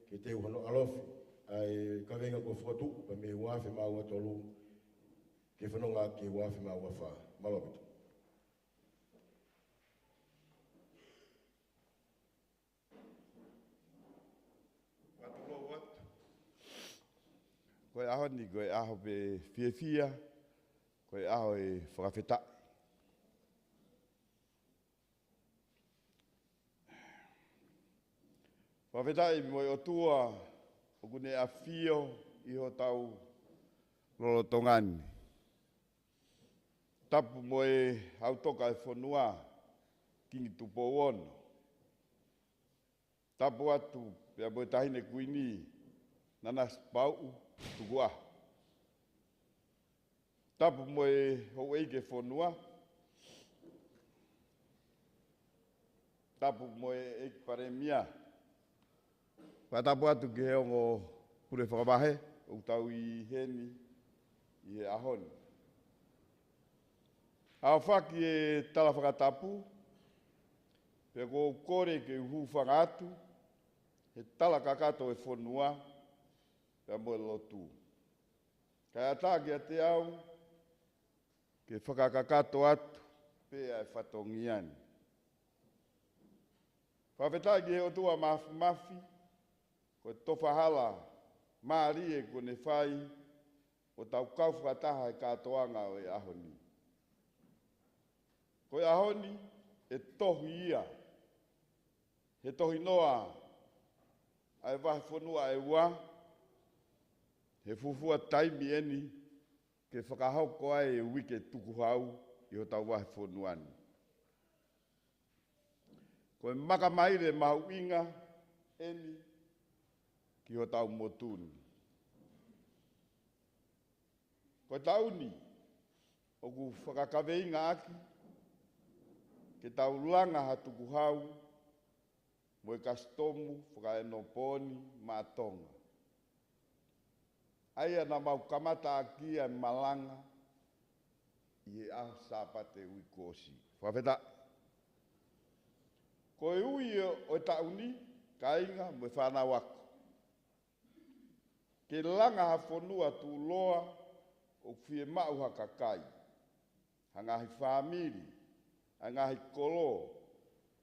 ki te hono alofi ai ka venga ko fotu pa me wa fe maua tolu ki fanonga ki wa fe maua fa malobito koe aho ni koe aho pe fia koe aho e whakawheta Whawhetai moi o tua, o kune a whio i ho tau lolo tongani. Tapu moi hautoka e whanua, kingi tupo ono. Tapu atu pia boe tahine kuini nanas pau tugua. Tapu moe hoei ke fonua. Tapu moe ek paremia. Patapu atu ke ongo pure whakabahe o tau I heni I he ahoni. Ao whaki e tala whakatapu, pe ko kore ke uhu whangatu, he tala kakato e whonua, pe moe lotu. Kai ata ki a te au, ke whakakakato atu, pe ai whatongiani. Whawhetai ki he o tua mafi, ko tofa hala, maari e ko ne whai, o tau kau whataha e katoanga o e ahoni. Ko e ahoni e tohu ia, he tohi noa, ai wahi whanua e wā, he fufua taimi eni, ke whakahauko ai e wike tukuhau I ho tau wahi whanuani. Ko e makamaire mahu inga eni, ki ho tau motuni. Ko tauni, o ku whakakaweinga aki, ke tau langa hatuku hau, mo e kastomu, whakaenoponi, mātonga. Aia na mau kamata aki e malanga, I e aho sāpate ui kōsi. Whawheta. Ko e ui o e tauni, ka inga mo e whanau ako. Ke langa ha whanua tū loa, o fie mau haka kai. Hangahi whamiri, hangahi kolo,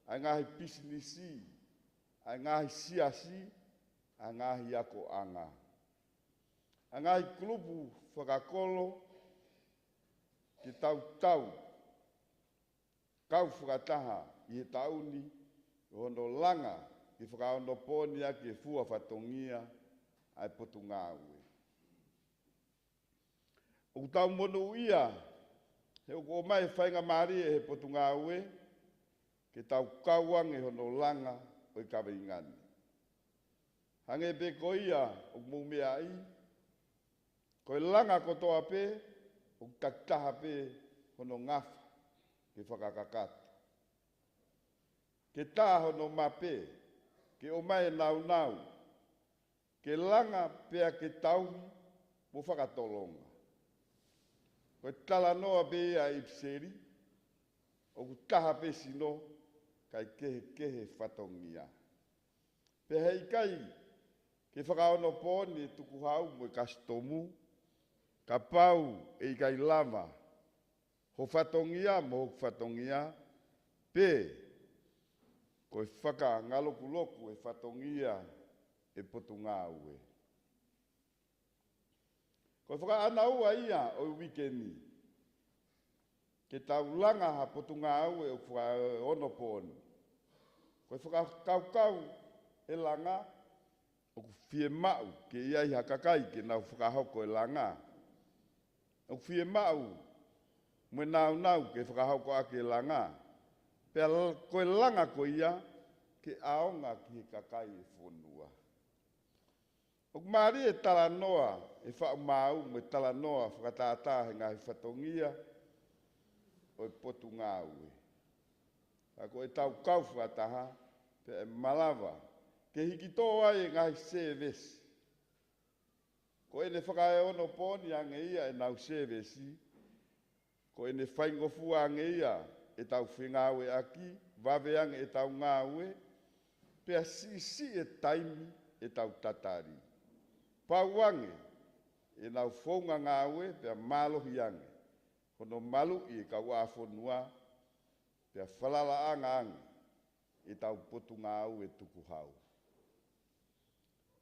hangahi pisinisi, hangahi siasi, hangahi ako anga. Hangahi klubu whakakolo, ki tau, kau whakataha I he tauni, hono langa, ki whakaono pōnia ki e fua whatongia, ai potunga ue. O tau mono ia, he o mai whainga maari e he potunga ue, ke tau kauang e hono langa o I kawe ingani. Hange pe ko ia, o mumea I, ko langa kotoa pe, o taktaha pe hono ngafa, ke whakakakata. Ke tā hono mape, ke o mai nau, ke langa pea ke tauhi, mo whakatolonga. Ko tala noa be a ipseri, o ku taha pe sino, kai kehe whatongia. Pe hei kai, ke whakaono pōni e tuku hau mo e kastomu, ka pau e I kai lama, ho whatongia mo ho whatongia, pe, ko e whaka ngaloku e whatongia e potunga ue. Ko e whaka anaua ia o wikeni, ke tau langa ha potunga ue o whaka ono pōni. Ko e whaka kau e langa, o fie mau ke iai hakakai ke nau whakahoko e langa. O fie mau, mwe nau ke whakahoko ake e langa. Pea koe langa ko ia, ke aonga ki he kakai e whonua. O maari e tala noa, e whao mau, me tala noa, whakatātā he ngahi whatongia, o e potu ngā ue. Ako e tau kau whakataha, pe e malawa, ke hiki tō ai e ngahi sēvesi. Ko e ne whakae ono pōni ange ia e nau sēvesi, ko e ne whaingofu ange ia, e tau whengawe aki, waweange e tau ngāwe, pea si e taimi e tau tatari. Pauange, e nau whaunga ngāwe, pea mālohi ange, kono malu I e kau āwhonua, pea whalala anga ange, e tau potu ngāwe tuku hau.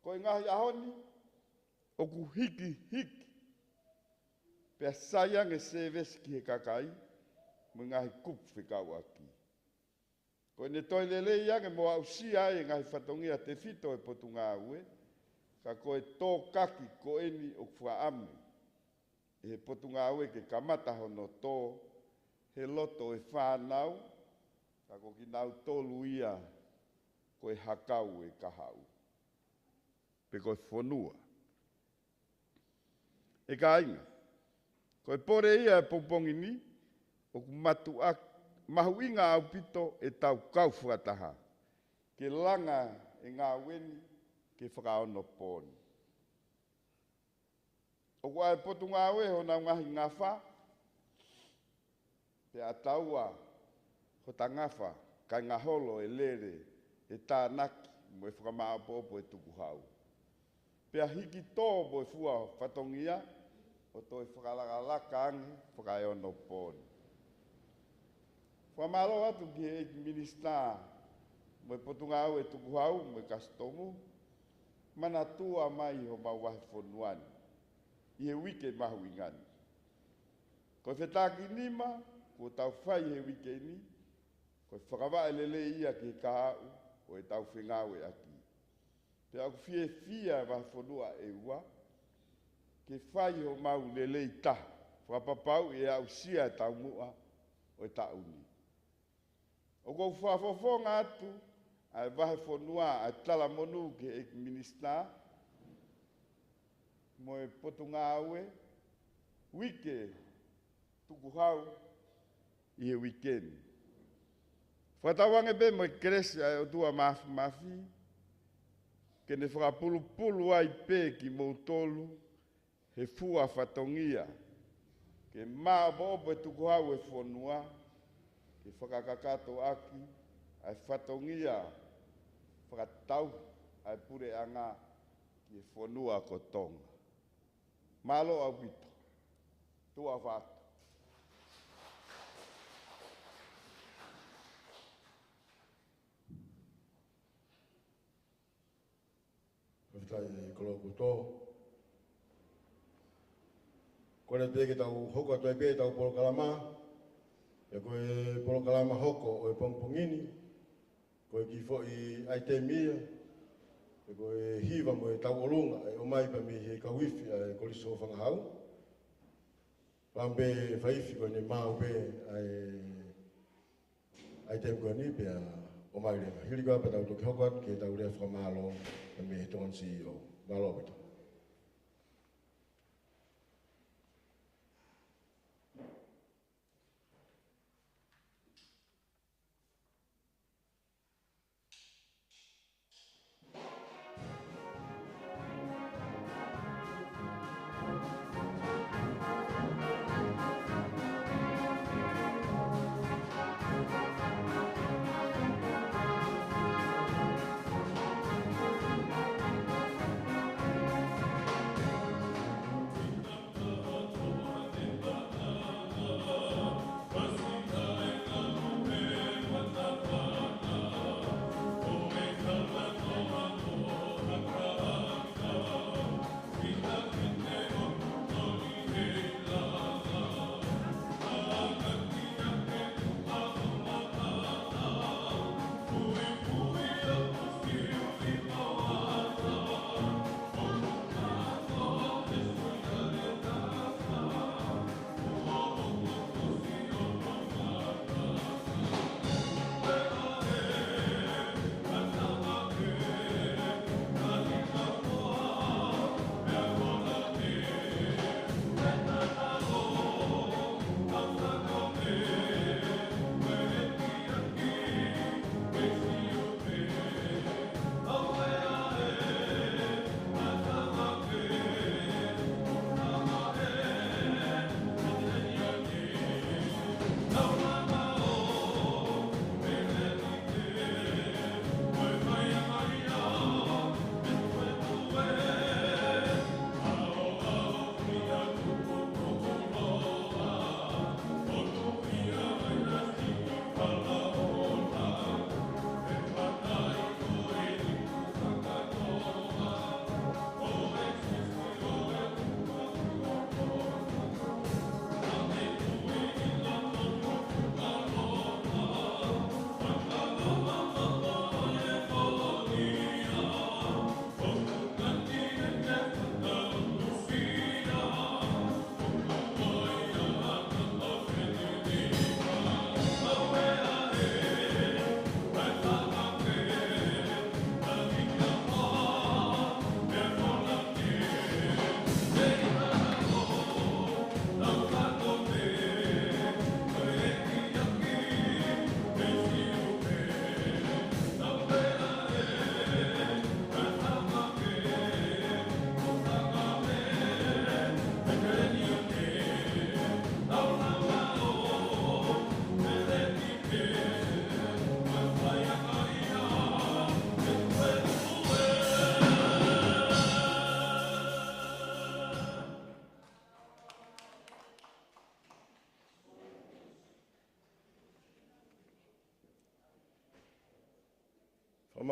Ko e ngahi ahoni, o ku hiki, pea saiange sēvesi ki he kakai, mo ngahi kupu whikau aki. Ko ne toilele iange mo au si ai ngahi whatongia te whito e potu ngā ue, ka koe tō kaki ko eni o kua ame. E he potu ngā ue ke kamata hono tō, he loto e whānau, Kako ki nau tolu ia koe hakau e kahau. Pe koe whanua. E ka inga, koe pore ia e popongi ni, o ku matu a mahu inga au pito e tau kau whakataha. Ke langa e ngā weni ke whakaono pōni. O kua e potu ngā ue hona ngahi ngā wha, pe a taua ho ta ngawha, kai ngā holo e lere, e tānaki, mo e whakamā popo e tuku hau. Pea hiki tō mo e fua whatongia, o tō e whakalakalaka angi, whakaeono pōni. Whamalo atu ki e minista, mo e potunga au e tuku hau, mo e kastomu, mana tua mai ho mauahe whonuani, i he wike mahu ingani. Ko whetaki nima, ko tau whai he wike ni, ko whakawa e lele ia ki ka au, o e tau whengawe aki. Te au fie fia wa whanua e ua, ke whai ho mau lele i taha, whapapau e au sia e tau mua, o e tau ni. O kou whafofonga atu, ai wahe whanua ai tala monu ke e minista, mo e potunga aue, wike tuku hau i he weekend. Whatawange be mo e keresi ai o tua mafi, ke ne whakapulu ai pe ki moutolu, he fua whatongia, ke maa bobo e tuku hau e whanua, ke whakakakato aki, ai whatongia, whakatau, ai pure anga, ki e whanua ko tonga. Malo au pito, tua whatu. Whitai e koloko tō. Kone peke tau hoko atu e peke tau polokalama. E koe polokalama hoko o e pongpongini. Koe ki fo i aite mia. E koe hiva mo e tau olunga e o mai pa mi he kawifi e koliso whangahau. Pampe whaifi koe ne mau pe aite koe ni pe o mai rewa. Hiri koe pa tau toki hoko atu ke tau rea whamalo pa mi he tongan CEO. Malo pito.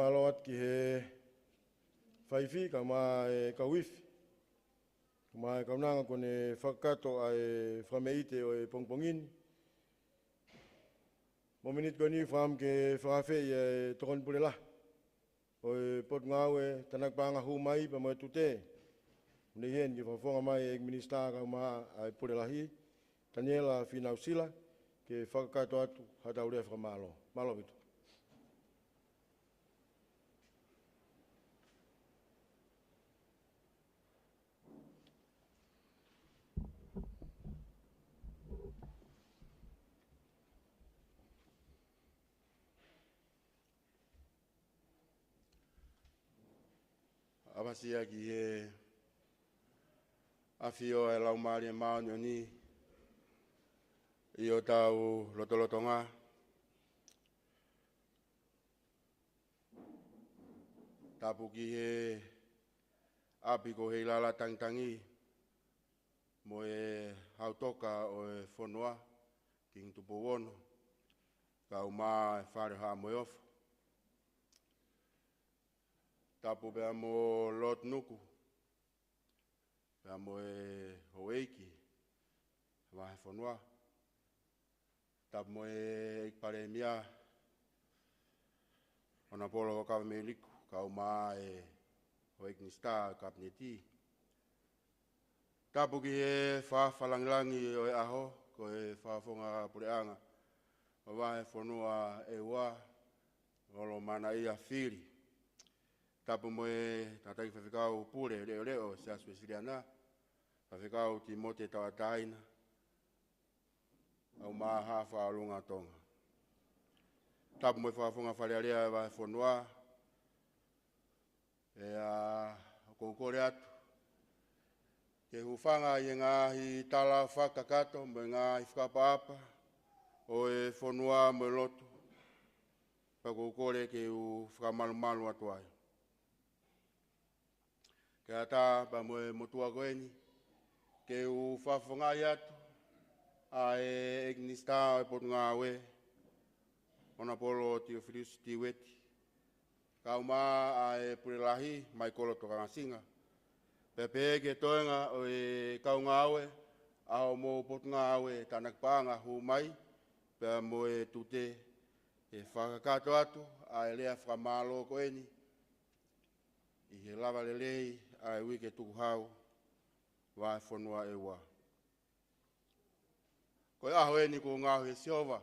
malawat ki he faifi ka mai ka wifi. Mai ka nanga kone whakato ai whameite o e pongpongin. Mo minit ko ni wham ke whawhi e tokon pule lah. O e pot ngawe tanak panga hu mai pa mo tute. Nei hen ki whawhonga mai e minista ka ma ai pule lahi. Taniela finau sila ke whakato atu hata urea whamalo. Malo bitu. Awasia ki he awhio e lau maari e maonio ni i o tau lotolotonga. Tapu ki he api ko hei lala tangitangi mo e hautoka o e whonua ki ngtupo wono ka uma e whare haa mo e ofa. Tapu bea mo lot nuku, bea mo e hoeiki, wahe whanua. Tapu mo e ikpare mia, ona polo ho kawa me liku, ka uma e hoeiki ni star kapneti. Tapu ki e whawhalangilangi o e aho, ko e whawhonga pureanga, o wahe whanua e ua, olo mana ia whiri. Tapu mo e tataki whawhikau pure leo leo se aswe siriana. Whawhikau ti mote tawa taina. Au maa hawha alunga tonga. Tapu mo e whawhonga wharearea e wahe whanua. E a koukore atu. Ke hufanga i ngahi tala whakakato mo ngahi whakapaapa. O e whanua mo e lotu. Pakoukore ke u whakamalu atu ai. Ke ata pa moe motua koeni, ke u whawhangai atu, a e egnista e potu ngā we, ona polo ti o whirius ti weti. Ka uma a e purelahi, mai kolo toka ngasinga. Pepe ke toenga o e kau ngā we, a o mo potu ngā we, tanak panga hu mai, pe moe tute, e whakakato atu, a e lea whamalo koeni, i he lava lelei, ai wike tuku hau, wae whanua e wa. Koe aho e ni ko ngāhu e siova.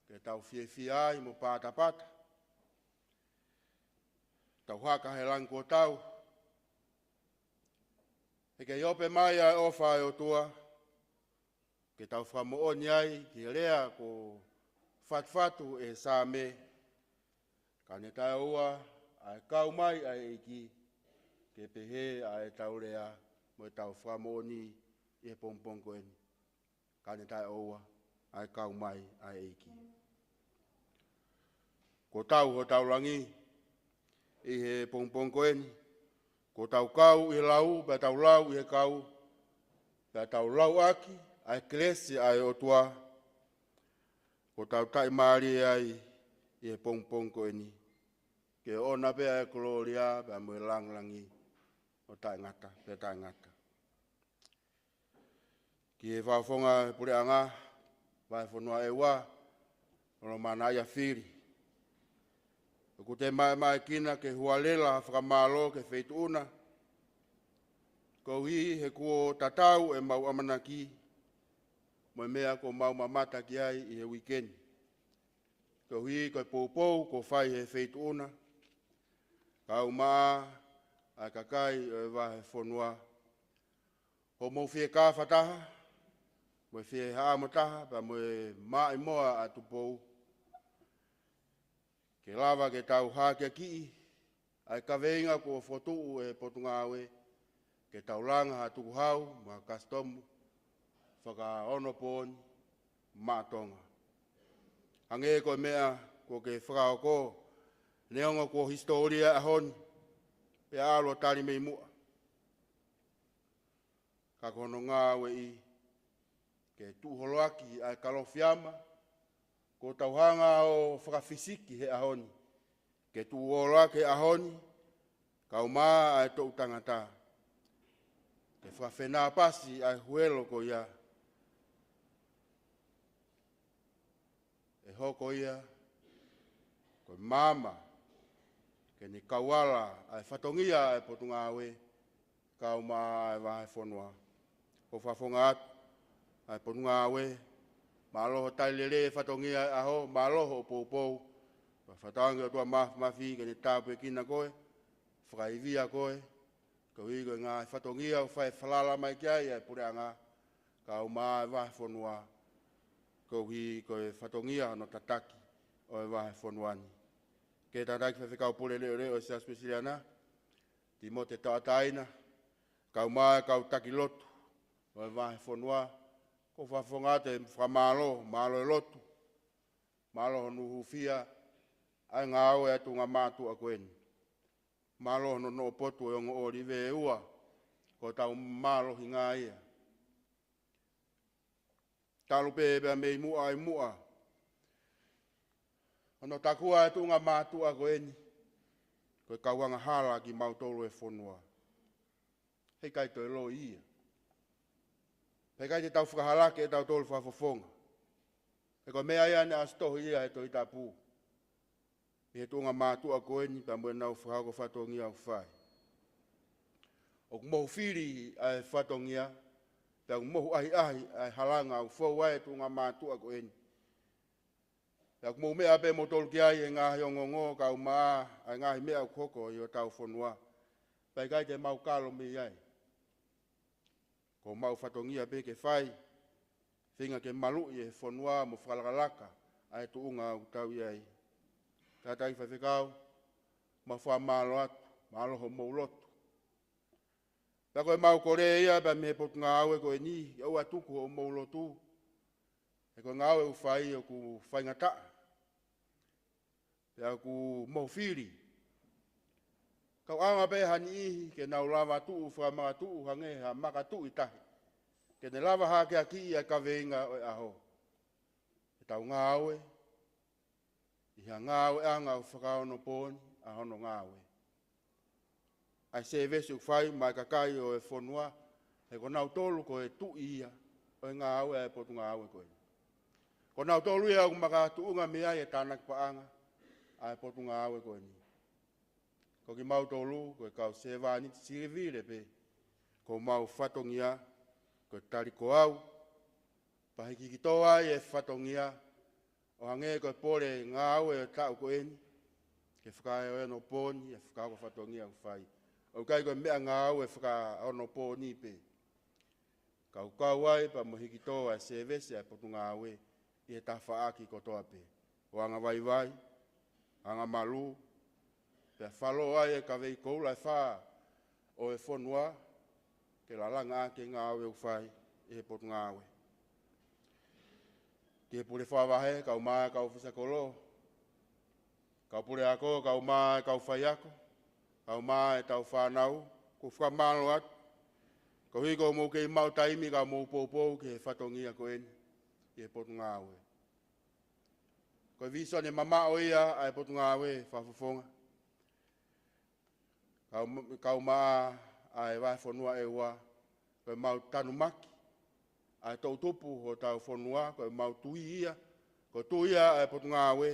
Ke tau fie ai mo pata. Tau haka he langi ko tau. E ke iope mai ai ofa e o tua. Ke tau whamo oni ai ki rea ko fatfatu e sa me. Ka ne tai ua. Ai kau mai ai iki ke pehe ai taurea mo e tau whamoni i he pompong koeni. Kane tai oua ai kau mai ai iki. Ko tau ho tau langi i he pompong koeni. Ko tau kau i he lau, pe tau lau i he kau. Pe tau lau aki ai klesi ai o tua. Ko tau tai maari ai i he pompong koeni. Ke ona pea e koloria, pea mui langlangi o tai ngata, pe tai ngata. Ki e whawhonga pure anga, vai whanua e wā, ono mana ia whiri. Ko te mai kina ke hualela whakamalo ke wheituuna. Ko hi he kuo tatau e mau amanaki, mo mea ko mau mamata ki ai i he weekend. Ko hi ko poupou ko whai he wheituuna. Kau maa, ai kakai e wahe whanua. Ho mou whie ka whataha, mo whie haa mataha, pa mo e maa i moa atu pou. Ke lava ke tau hake ki, ai ka veinga ko whotuu e potu ngāwe, ke tau langa atu hau, ma kastomu, whaka ono pōni, maa tonga. Hange ko mea, ko ke whakao ko, neonga ko historia a honi, pe alo tari mei mua. Ka kono ngā we i, ke tuholoaki ai kalofiama, ko tauhanga o whakawhisiki he ahoni. Ke tu ola ke ahoni, ka uma ai tō tangata. Ke whawhena pasi ai huelo ko ia. E hoko ia, ko mama, ke ni kawala ai whatongia ai potunga awe, ka uma ai wahe whonua. Ko whafonga atu, ai potunga awe, Māloho tailere whatongia aho, māloho poupou. Whatawangi o tua mafi, ke ne tāpu e kina koe, whakaivia koe, ka wigo ngā whatongia o whai whalala mai kia ia pure anga, ka o maa e wahe whonua, ko hi koe whatongia no tataki o e wahe whonuani. Ke tataki whawhikau pure leo leo e sea spesiliana, ti mo te taataina, ka o maa e kau taki lotu, o e wahe whonua, ko whafonga te whamalo, malo e lotu, malo honu hufia, ai ngā aue atu ngā mātu a koeni. Malo hono no potu e ongo o rive e ua, ko tau malo hi ngā ia. Talu pe ebe mei mua ai mua. Hono takua atu ngā mātu a koeni, ko e kauanga hala ki mautolo e whonua. Hei kai to e lo ia. Hei kai te tau whakahalake e tau tolu whafofonga. E ko mea ia ne astohi ia e to i tapu. E tunga mātua koeni, pa mwe nau whahako whatongia au whai. O kumohu whiri ai whatongia, pa kumohu ahi ai halanga au whau ai tunga mātua koeni. Pa kumohu mea ape motolu ki ai e ngāhi o ngongo, ka u maa, ai ngāhi mea au koko i o tau whonua. Pa i kai te mau kalo me iai. Ko mau whatongia pe ke whai, whinga ke malu i e whonua mo whalakalaka, ai tuunga au tau iai. Tātai whawhikau, ma wha mālo atu, mālo ho maulotu. Tā koe mau kore ia, pa me potu ngā aue koe ni, au atuku ho maulotu. E koe ngā aue u whai o ku whaingata. Pea ku mauwhiri. Kau anga pe hani ihi, ke nau lava tuu, whamaka tuu, hange, ha maka tuu i tahi. Ke ne lava hake a ki ia ka veinga o e aho. E tau ngā aue, Iha ngāwe anga u whakaono pōni a hono ngāwe. Ai se vesi u whai mai kakai o e whonua, he ko nau tolu ko e tu ia o e ngāwe e potu ngāwe koe. Ko nau tolu ia u maka tuunga mea e tānak paanga a e potu ngāwe koe ni. Ko ki mau tolu ko e kau sevani sirivire pe, ko mau whatongia, ko e tariko au, pahiki ki toa e whatongia, o hange ko pore ngā aue o tau ko eni, ke whakae o eno pōni, e whakao ko whatongia au whai. O kai ko mea ngā aue whaka ono pōni pe. Kau kau ai pa mohiki toa e sevese e potu ngā aue, i e tawha aki ko toa pe. O anga vai vai, anga malu, pe whalo ai e ka vei koula e wha o e whonua, ke la langa ake ngā aue au whai, i e potu ngā aue. Ke pure whawahe, kau maa kau whisakolo. Kau pure ako, kau maa kau whai ako. Kau maa e tau whanau, ko whamalo atu. Kau hiko mou kei mau taimi, kau mou poupou ke whatongia ko eni. I e potu ngāwe. Ko viso ne mama o ia, a e potu ngāwe, whafofonga. Kau maa a e wae whanua e ua, ko mau tanu maki. Ai tau tupu ho tau whonua, koe mau tui ia, ko tui ia ai potu ngāwe,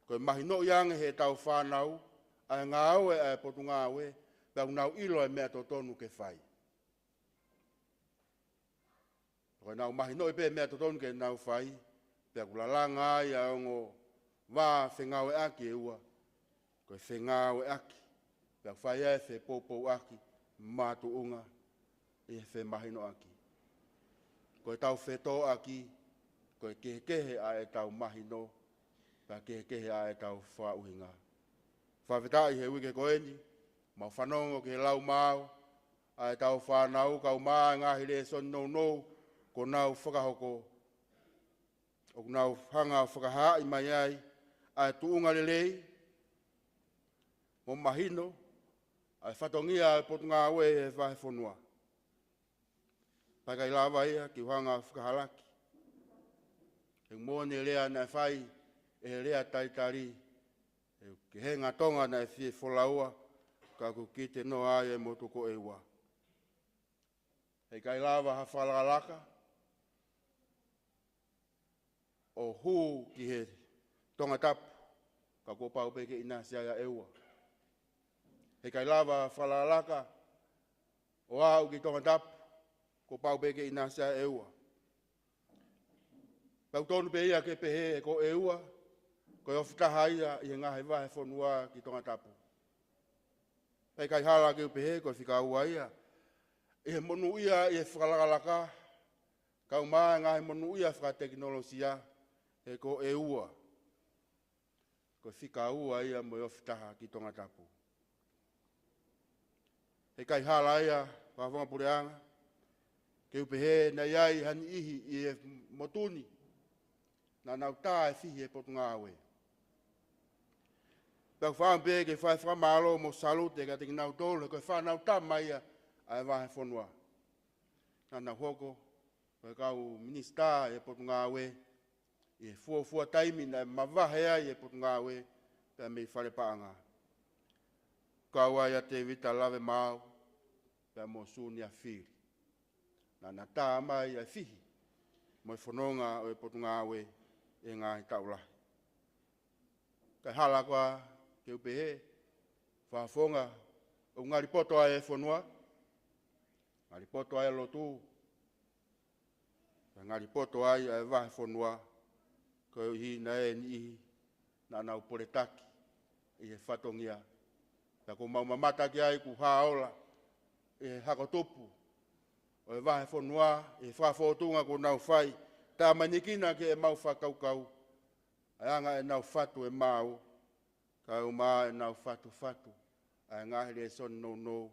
koe mahi no iange he tau whanau, ai ngā aue ai potu ngāwe, pau nau ilo e mea to tonu ke whai. Koe nau mahi no i pe mea to tonu ke nau whai, pau kulalanga ai a ongo wā whengawe aki e ua, koe whengawe aki, pau whai e whe poupou aki, mātu unga, e whe mahi no aki. Ko e tau wheto aki, ko e kehekehe a e tau mahi no, ka kehekehe a e tau whauhinga. Whawhetai he wike ko eni, mau whanongo ke lau māu, a e tau whanau, kau maa ngahi le son nou nou, ko nau whakahoko, o nau hanga whakahai mai ai, a e tuunga lelei, mo mahino, a e whatongia e potunga awe e whahe whonua. Pakai lava ia ki whanga whakahalaki. Ke mone lea na fai, e lea taitari, ke henga tonga na e fie folaua, ka ku kite no ai e motoko e ua. Hei kai lava ha whalalaka, o hu ki he tonga tapu, ka ko pau peke ina siaga e ua. Hei kai lava whalalaka, o au ki tonga tapu, ko pau peke ina siaga e ua. Pau tonu pe ia ke pehe e ko e ua, ko e ofitaha ia i ngahe wahe whanua ki tonga tapu. Hei kai hala ke pehe ko e whika ua ia, e he monu ia e whakalakalaka, kau maa ngahe monu ia whakateknolosia, e ko e ua. Ko e whika ua ia mo e ofitaha ki tonga tapu. Hei kai hala ia, whawhanga pureanga, ke upehe na iai hani ihi i e motuni, na nau tā e fihi e potu ngāwe. Pau whaampe ke whai whamalo mo salute ka teki nau tōlu, koe wha nau tā maia a e wahe whanua. Na nau hoko, koe kau minista e potu ngāwe, i e fua taimi na mawahea i e potu ngāwe, pia mei whare paanga. Kau ai a te vita lave mau, pia mo suni a whiri. Na tā mai a fihi, mo e whanonga o e potu ngāwe, e ngāhi taulahi. Kai hala koa ke upehe, whafonga o ngari poto ai e whanua, ngari poto ai e lotu, ngari poto ai e wahe whanua, ko hi na e ni na nau poretaki, i e whatongia. Ta ko mau mamataki ai ku haola, e hakotopu, o e wahe whanua, e whafotunga ko nau whai, tā manikina ke e mau whakaukau, anga e nau whatu e mau, kau maa e nau whatu, ai ngahiri e son no,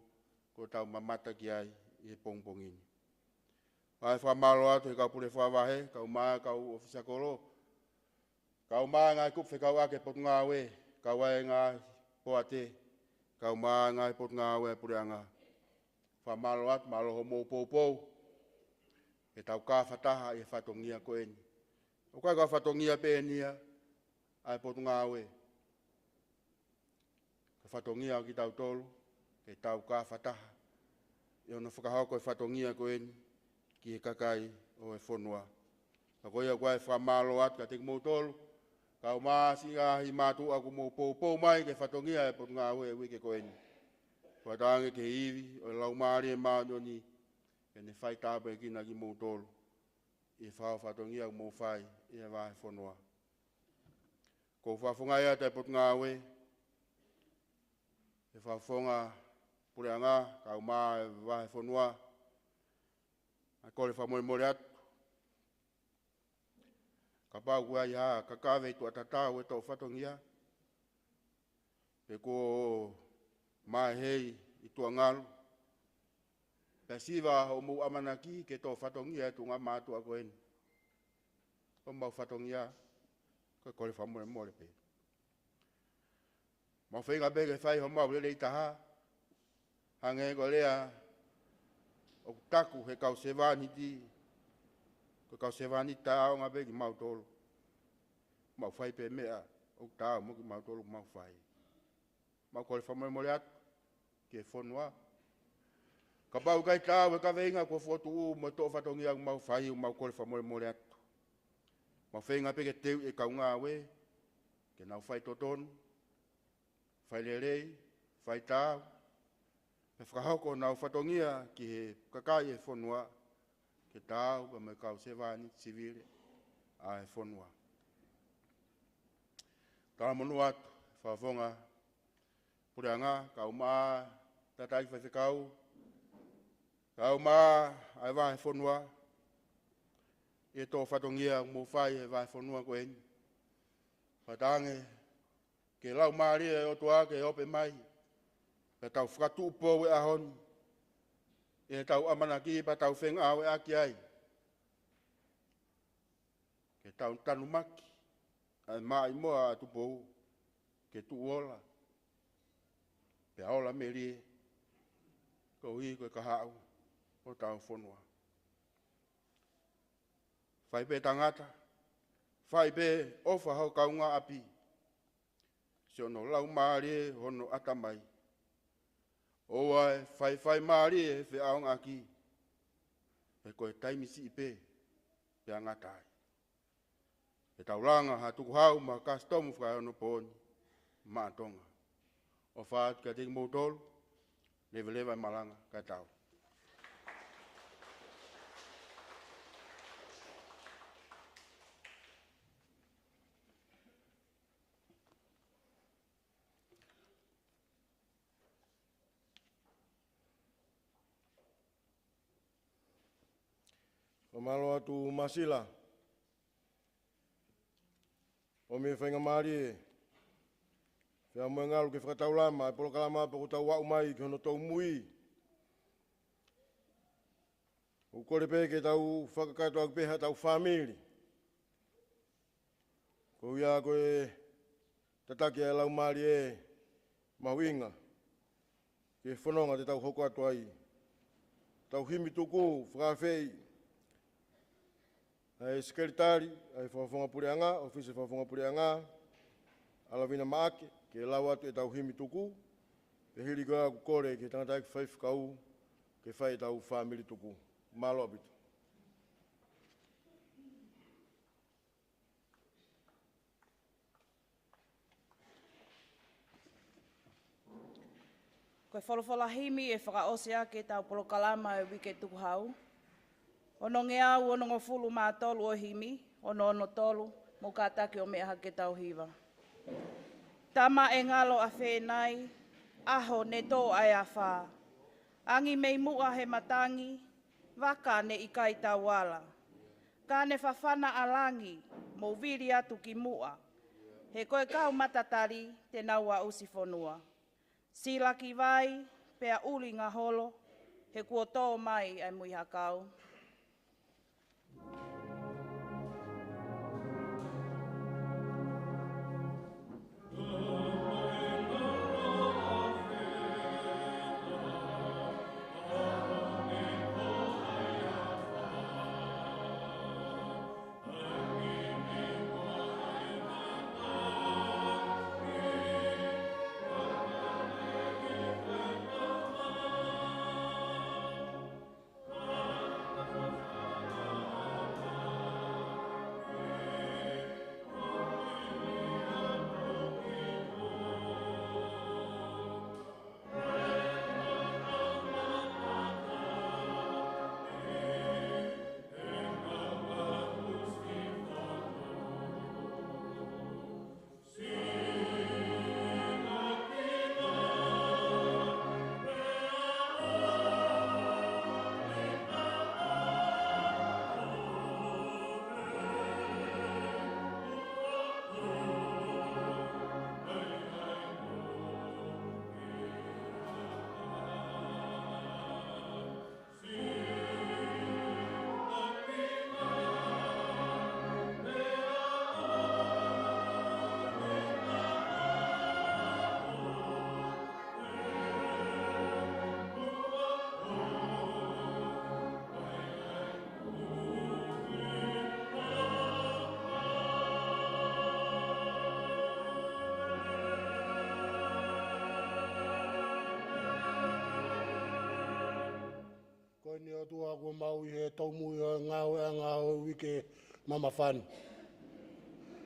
ko tau mamata ki ai i e pongpongini. Ai whamalo atu e kau pure whawahe, kau maa kau ofisa koro, kau maa ngai kupwhe kau ake potu ngāwe, kau ai ngai poate, kau maa ngai potu ngāwe pure anga. Whamalo atu, malo ho mou pou, e tau ka whataha i e whatongia ko eni. O kai ka whatongia pe enia, ai potu ngāwe. Ka whatongia o ki tau tolu, e tau ka whataha. I ono whakahoko e whatongia ko eni, ki e kakai o e whonua. Ka koia koe whamalo atu, ka teki mou tolu, kau maa si ngahi mātu aku mou pou mai, ke whatongia e potu ngāwe e wike ko eni. Kua tānge ke hivi, o lau maari e maa ni, e ne whai tāpa e kina ki mou tolu. I whao whatongia mou whai, i e wahe whanua. Ko whafonga ia te potu ngāwe, e whafonga pure anga, kau maa e wahe whanua, a kore whamoe more atu. Ka pau kua i haa, ka kawe tu atatau e tau whatongia, e ko mai hei i tua ngalu. Pea siwa o mou amanaki ke tō whatongia e tu ngā mātua ko eni. O mau whatongia, koe kore whamore more pe. Mau whenga bege whai ho mau lele i taha, hange ko lea o taku he kau sewani ti, ko kau sewani ta o ngā begi mau tolu. Mau whai pe mea, o tau mo ki mau tolu mau whai. Mau kore whamore more atu, ke whonua. Ka pau kai tāu e ka veinga ko fotu u mo tō whatongia au mau whai u mau kore whamore more atu. Mau whenga peke teu e kau ngā we, ke nau whai totonu, whai lerei, whai tāu, e whakahoko nau whatongia ki he kakai e whonua, ke tāu pa mai kau sewani sivire a e whonua. Tā monu atu, whawhonga, pure anga, kau maa, tatai whawhikau, kau maa, ai wahe whonua, e tō whatongia mō whai e wahe whonua ko eni. Whatange, ke lau maaria e otoa ke ope mai, e tau whakatu upo e ahoni, e tau amanaki pa tau whenga au e aki ai. Ke tau tanu maki, ai mai moa atu pou, ke tu ola, pe aola merie, ko hi koe kahau, o tau whonua. Whai pe tangata, Whai be ofa hau kaunga api. Se ono lau maari hono atamai. Oa whai maari e whi aonga ki. E koe taimisi ipe. Pe angatai. E tauranga ha tuku hau ma kastomu whai ono poni. Maatonga. O whaat ka teki moutolu. Lewa malanga ka tau. O malo atu masila. O me whainga maari e. Whia moe ngalu ke whakatau lama, e polo kalama pa kutau wau mai ki hono tau mui. O kore pe ke tau whakakato aku peha tau whamiri. Ko ia koe tataki e lau maari e mahuinga. Ke whanonga te tau hoko atu ai. Tau himi tuku, whakawhei. Ai sekretari, ai whawhonga pureanga, ofisi whawhonga pureanga. Alavina maake, ke lau atu e tau himi tuku. Ke hiri koe aku kore, ke tangata ki whaifukau, ke whai tau whamiri tuku. Malo apitu. Koe whalawhala himi e whakaose ake tau polokalama e wike tuku hau. Ono nge au ono ngofulu mā tolu o himi, ono tolu, mo kātaki o mea hake tau hiwa. Tama e ngalo a whenai, aho ne tō ai a whā. Angi mei mua he matangi, waka ne i kai tau wala. Ka ne whawhana alangi, mo viri atu ki mua. He koe kau matatari, te naua usi whonua. Sila ki vai, pea uli ngā holo, he kua tō mai ai mui hakau. Ni atua ko mau i he taumu i ngau wike mama whani.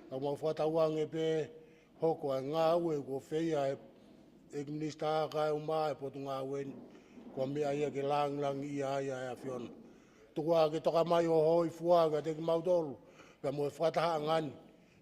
Tau mau whatauange pe hoko a ngau e ko whea e minista kai o mai potu ngau e ko mea ia ke lang i a whiona. Tukua ke toka mai o hoi fuaga te ki mau tolu. Pea mo e whataha ngani.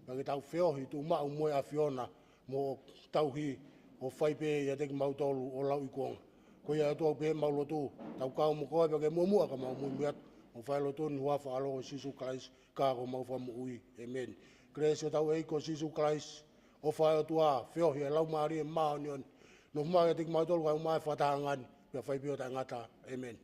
Pea ke tau whiohi tu mau moe a whiona mo tauhi o whaipe ia te ki mau tolu o lau i kuonga. Ko ia atua pe maulo tu tau kau mo koe pe mo mua ka mau muiat o failo tu ni wafa alo Sisu Christ ka ko mau fa mo ui amen. Grace tau e ko Sisu Christ o failo tua feo hi lau mari e ma onion no ma te mau tolu ka mai fa tangan pe fai pio ta ngata amen.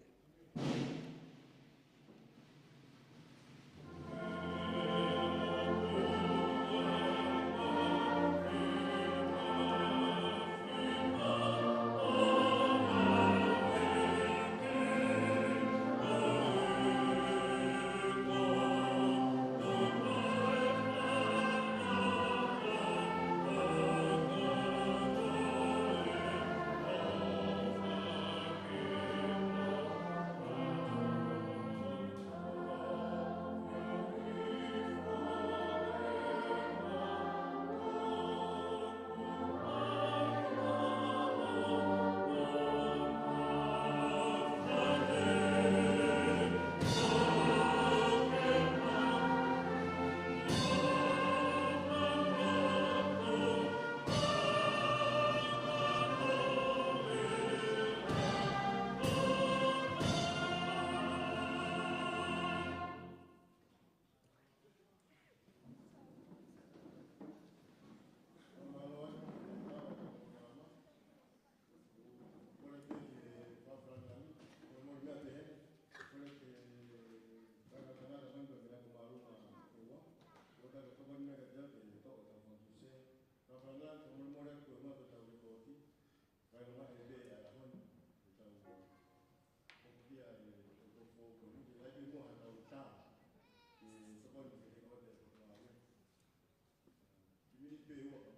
pe ua